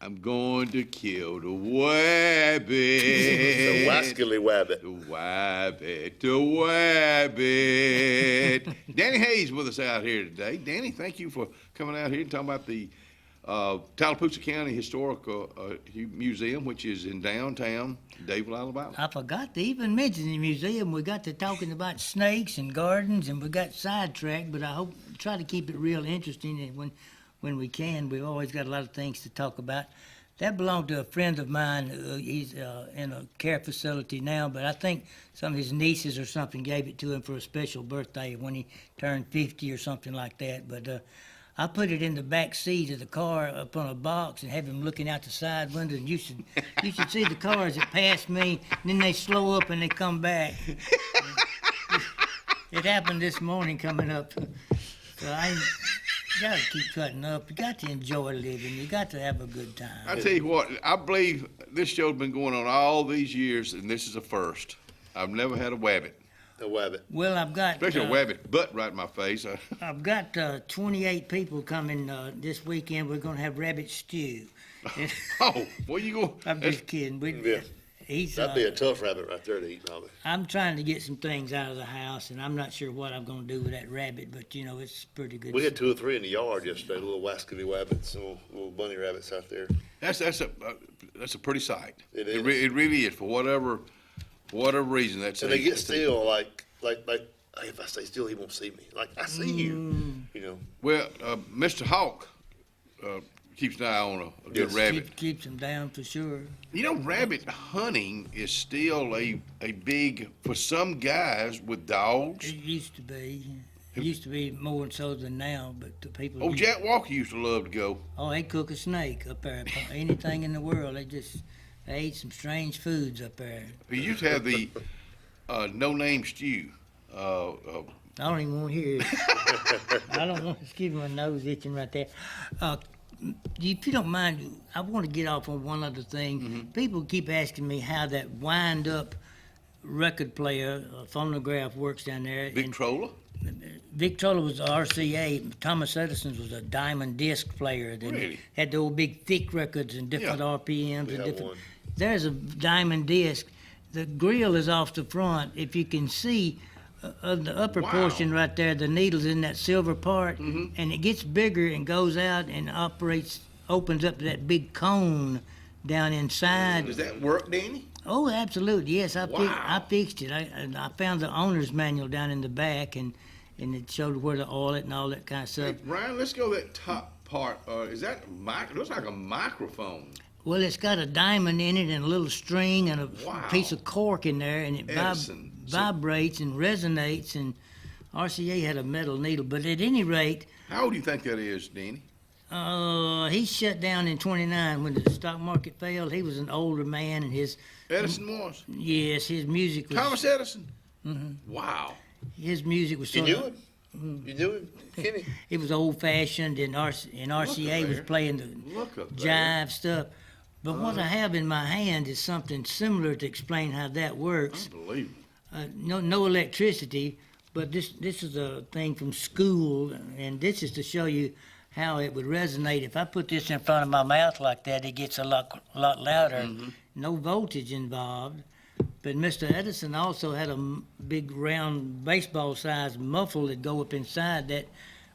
I'm going to kill the wabbit. The wascally wabbit. The wabbit. The wabbit. Danny Hayes with us out here today. Danny, thank you for coming out here and talking about the Tallapoosa County Historical Museum, which is in downtown Davie, Alabama. I forgot to even mention the museum. We got to talking about snakes and gardens, and we got sidetracked, but I hope try to keep it real interesting, and when we can. We've always got a lot of things to talk about. That belonged to a friend of mine. He's in a care facility now, but I think some of his nieces or something gave it to him for a special birthday when he turned 50 or something like that. But I put it in the back seat of the car up on a box and have him looking out the side window, and you should see the cars that pass me, and then they slow up and they come back. It happened this morning coming up. So you got to keep cutting up. You got to enjoy living. You got to have a good time. I tell you what, I believe this show's been going on all these years, and this is a first. I've never had a wabbit. A wabbit. Well, I've got... Especially a wabbit butt right in my face. I've got 28 people coming this weekend. We're going to have rabbit stew. Oh, where you going? I'm just kidding. That'd be a tough rabbit right there to eat, probably. I'm trying to get some things out of the house, and I'm not sure what I'm going to do with that rabbit, but, you know, it's pretty good. We had 2 or 3 in the yard yesterday, little wascally wabbits, little bunny rabbits out there. That's a pretty sight. It is. It really is, for whatever reason. And they get still, like if I stay still, he won't see me. Like, I see you, you know. Well, Mr. Hawk keeps an eye on a good rabbit. Keeps them down for sure. You know, rabbit hunting is still a big, for some guys with dogs. It used to be. It used to be more so than now, but the people... Oh, Jack Walker used to love to go. Oh, they cook a snake up there. Anything in the world, they ate some strange foods up there. He used to have the no-name stew. I don't even want to hear it. I don't want to, excuse my nose itching right there. If you don't mind, I want to get off on one other thing. Mm-hmm. People keep asking me how that wind-up record player, phonograph works down there. Victrola? Victrola was the RCA. Thomas Edison's was a diamond disc player that really? Had the old big thick records and different RPMs. We and have different. one. There's a diamond disc. The grill is off the front. If you can see the upper portion right there, the needle's in that silver part, and it gets bigger and goes out and opens up to that big cone down inside. Does that work, Danny? Oh, absolutely, yes. I fixed it. I found the owner's manual down in the back, and it showed where to oil it and all that kind of stuff. Hey, Brian, let's go to that top part. Is that it looks like a microphone. Well, it's got a diamond in it and a little string and a piece of cork in there, and it vibrates and resonates, and RCA had a metal needle. But at any rate... How old do you think that is, Danny? He shut down in 29 when the stock market failed. He was an older man, and his... Edison was? Yes, his music was... Thomas Edison? Wow. His music was You sort knew of. him? You knew him, Kenny? It was old-fashioned, and RCA was there. playing the Look up jive stuff. But what I have in my hand is something similar to explain how that works. Unbelievable. No electricity, but this is a thing from school, and this is to show you how it would resonate. If I put this in front of my mouth like that, it gets a lot louder. No voltage involved. But Mr. Edison also had a big round baseball-sized muffle that go up inside that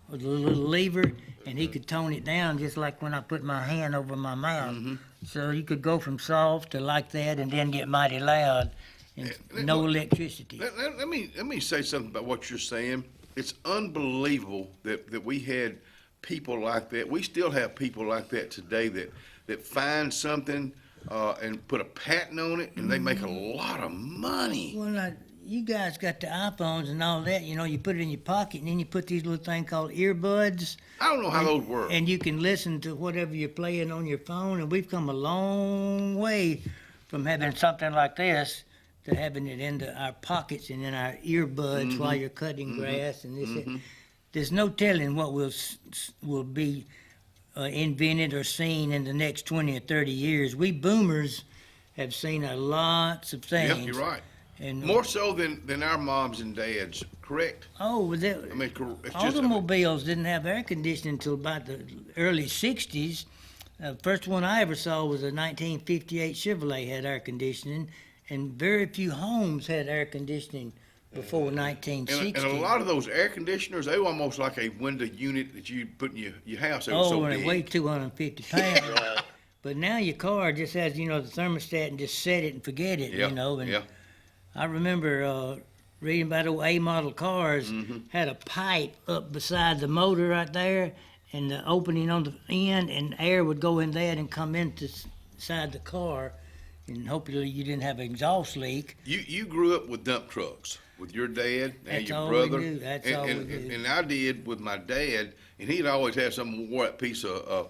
with a little lever, and he could tone it down just like when I put my hand over my mouth. So you could go from soft to like that, and then get mighty loud, and no electricity. Let me say something about what you're saying. It's unbelievable that we had people like that. We still have people like that today that find something and put a patent on it, and they make a lot of money. Well, you guys got the iPhones and all that. You put it in your pocket, and then you put these little thing called earbuds. I don't know how those work. And you can listen to whatever you're playing on your phone, and we've come a long way from having something like this to having it into our pockets and in our earbuds while you're cutting grass and this. There's no telling what will be invented or seen in the next 20 or 30 years. We boomers have seen lots of things. Yeah, you're right. And more so than our moms and dads, correct? Oh, I mean, it's just, automobiles didn't have air conditioning until about the early 60s. First one I ever saw was a 1958 Chevrolet had air conditioning, and very few homes had air conditioning before 1960. and a lot of those air conditioners, they were almost like a window unit that you put in your house. They were so and big. it weighed 250 pounds. But now your car just has, the thermostat and just set it and forget it, And I remember reading about old A-model cars had a pipe up beside the motor right there, and the opening on the end, and air would go in that and come inside the car, and hopefully you didn't have an exhaust leak. You grew up with dump trucks with your dad and That's your all brother. we do. That's all we do. And I did with my dad, and he'd always have some wore that piece of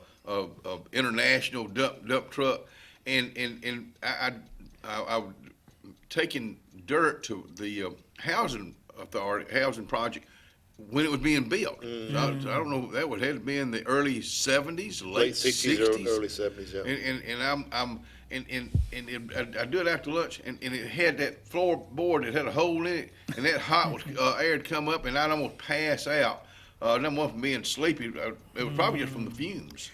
international dump truck, and I taking dirt to the housing project when it was being built. So I don't know, that would have been the early 70s, late 60s, early 70s. And I do it after lunch, and it had that floorboard that had a hole in it, and that hot air would come up, and I'd almost pass out. Not more from being sleepy. It was probably just from the fumes.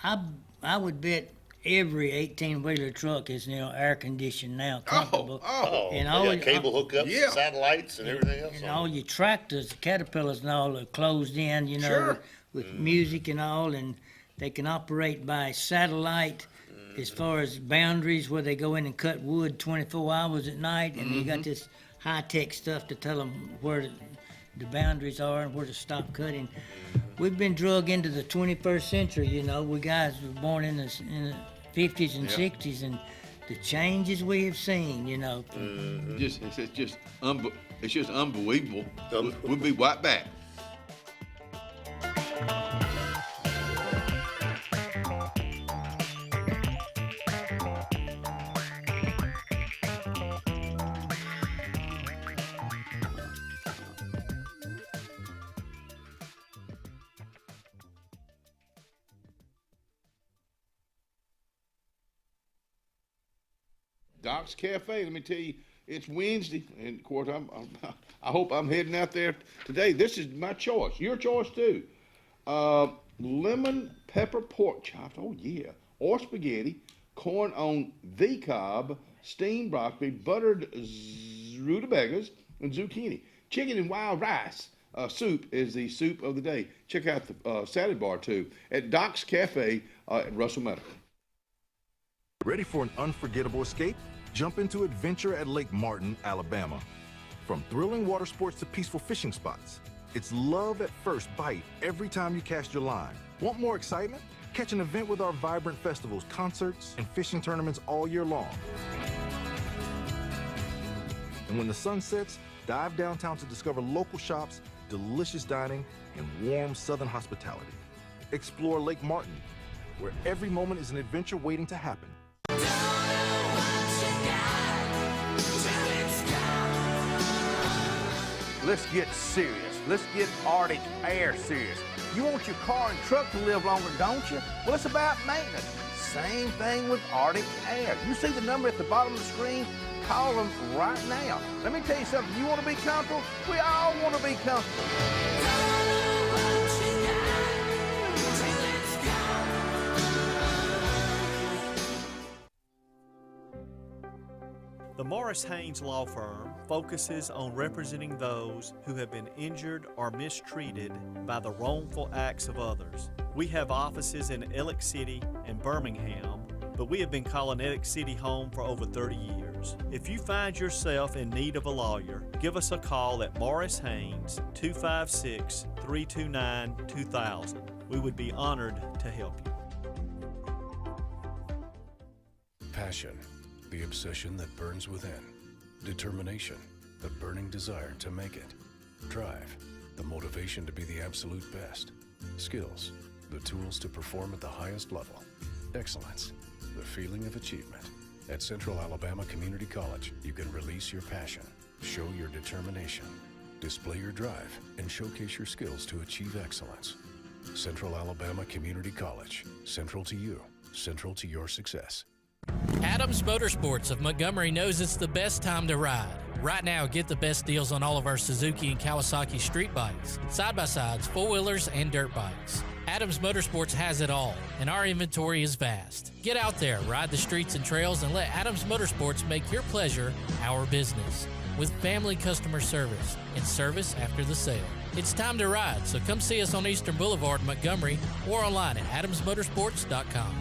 I would bet every 18-wheeler truck is air conditioned now, comfortable. And all cable hookups, satellites, and everything else. And all your tractors, the Caterpillars and all are closed in, with music and all, and they can operate by satellite as far as boundaries where they go in and cut wood 24 hours at night, and you got this high-tech stuff to tell them where the boundaries are and where to stop cutting. We've been drug into the 21st century, We guys were born in the 50s and 60s, and the changes we have seen, It's just unbelievable. We'll be right back. Doc's Cafe, let me tell you, it's Wednesday, and of course, I hope I'm heading out there today. This is my choice, your choice too. Lemon pepper pork chops, oh yeah, or spaghetti, corn on the cob, steamed broccoli, buttered rutabagas, and zucchini. Chicken and wild rice soup is the soup of the day. Check out the salad bar too at Doc's Cafe at Russell Meadow. Ready for an unforgettable escape? Jump into adventure at Lake Martin, Alabama. From thrilling water sports to peaceful fishing spots, it's love at first bite every time you cast your line. Want more excitement? Catch an event with our vibrant festivals, concerts, and fishing tournaments all year long. And when the sun sets, dive downtown to discover local shops, delicious dining, and warm southern hospitality. Explore Lake Martin, where every moment is an adventure waiting to happen. let's get serious. Let's get Arctic Air serious. You want your car and truck to live longer, don't you? Well, it's about maintenance. Same thing with Arctic Air. You see the number at the bottom of the screen? Call them right now. Let me tell you something. You want to be comfortable? We all want to be comfortable. The Morris Haynes Law Firm focuses on representing those who have been injured or mistreated by the wrongful acts of others. We have offices in Ellick City and Birmingham, but we have been calling Ellick City home for over 30 years. If you find yourself in need of a lawyer, give us a call at Morris Haynes, 256-329-2000. We would be honored to help you. Passion, the obsession that burns within. Determination, the burning desire to make it. Drive, the motivation to be the absolute best. Skills, the tools to perform at the highest level. Excellence, the feeling of achievement. At Central Alabama Community College, you can release your passion, show your determination, display your drive, and showcase your skills to achieve excellence. Central Alabama Community College, central to you, central to your success. Adams Motorsports of Montgomery knows it's the best time to ride. Right now, get the best deals on all of our Suzuki and Kawasaki street bikes, side-by-sides, four-wheelers, and dirt bikes. Adams Motorsports has it all, and our inventory is vast. Get out there, ride the streets and trails, and let Adams Motorsports make your pleasure our business. With family customer service and service after the sale. It's time to ride, so come see us on Eastern Boulevard in Montgomery or online at adamsmotorsports.com.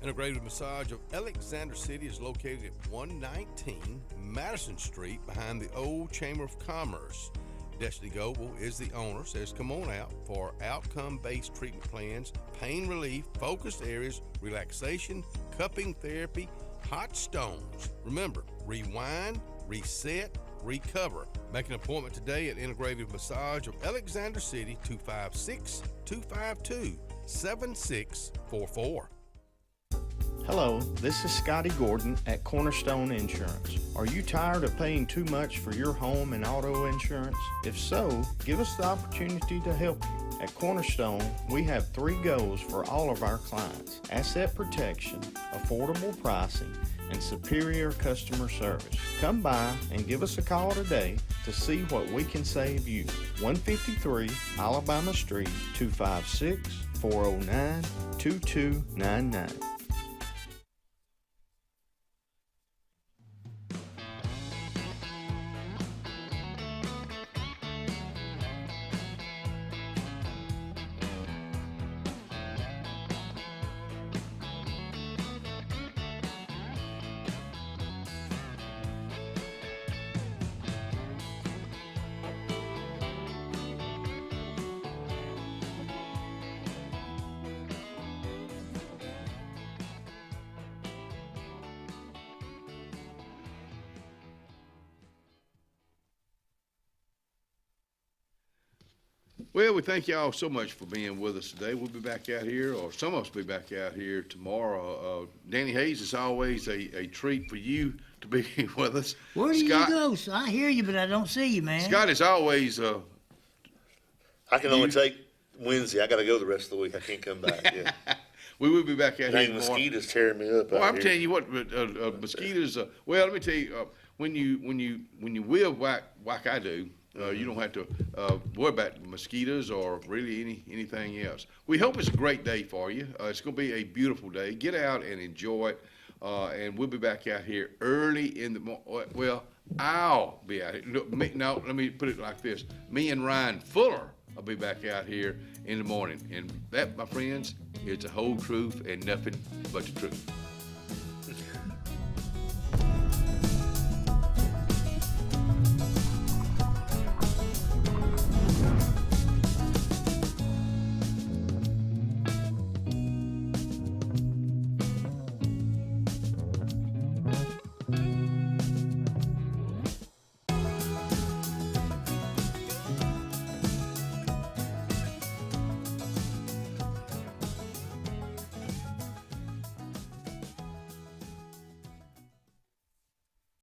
Integrated Massage of Alexander City is located at 119 Madison Street behind the old Chamber of Commerce. Destiny Goble is the owner, says come on out for outcome-based treatment plans, pain relief, focused areas, relaxation, cupping therapy, hot stones. Remember, rewind, reset, recover. Make an appointment today at Integrative Massage of Alexander City, 256-252-7644. Hello, this is Scotty Gordon at Cornerstone Insurance. Are you tired of paying too much for your home and auto insurance? If so, give us the opportunity to help you. At Cornerstone, we have 3 goals for all of our clients: asset protection, affordable pricing, and superior customer service. Come by and give us a call today to see what we can save you. 153 Alabama Street, 256-409-2299. Well, we thank y'all so much for being with us today. We'll be back out here, or some of us will be back out here tomorrow. Danny Hayes, it's always a treat for you to be with us. Where do Scott, you go? So I hear you, but I don't see you, man. Scott is always. I can only take Wednesday. I got to go the rest of the week. I can't come back. Yeah. We will be back out here Dang, tomorrow. mosquitoes tearing me up. Well, out I'm here. telling you what, mosquitoes. Well, let me tell you, when you live like I do, you don't have to worry about mosquitoes or really anything else. We hope it's a great day for you. It's going to be a beautiful day. Get out and enjoy it, and we'll be back out here early in the morning. Well, I'll be out here. Look, no, let me put it like this. Me and Ryan Fuller will be back out here in the morning. And that, my friends, is the whole truth and nothing but the truth.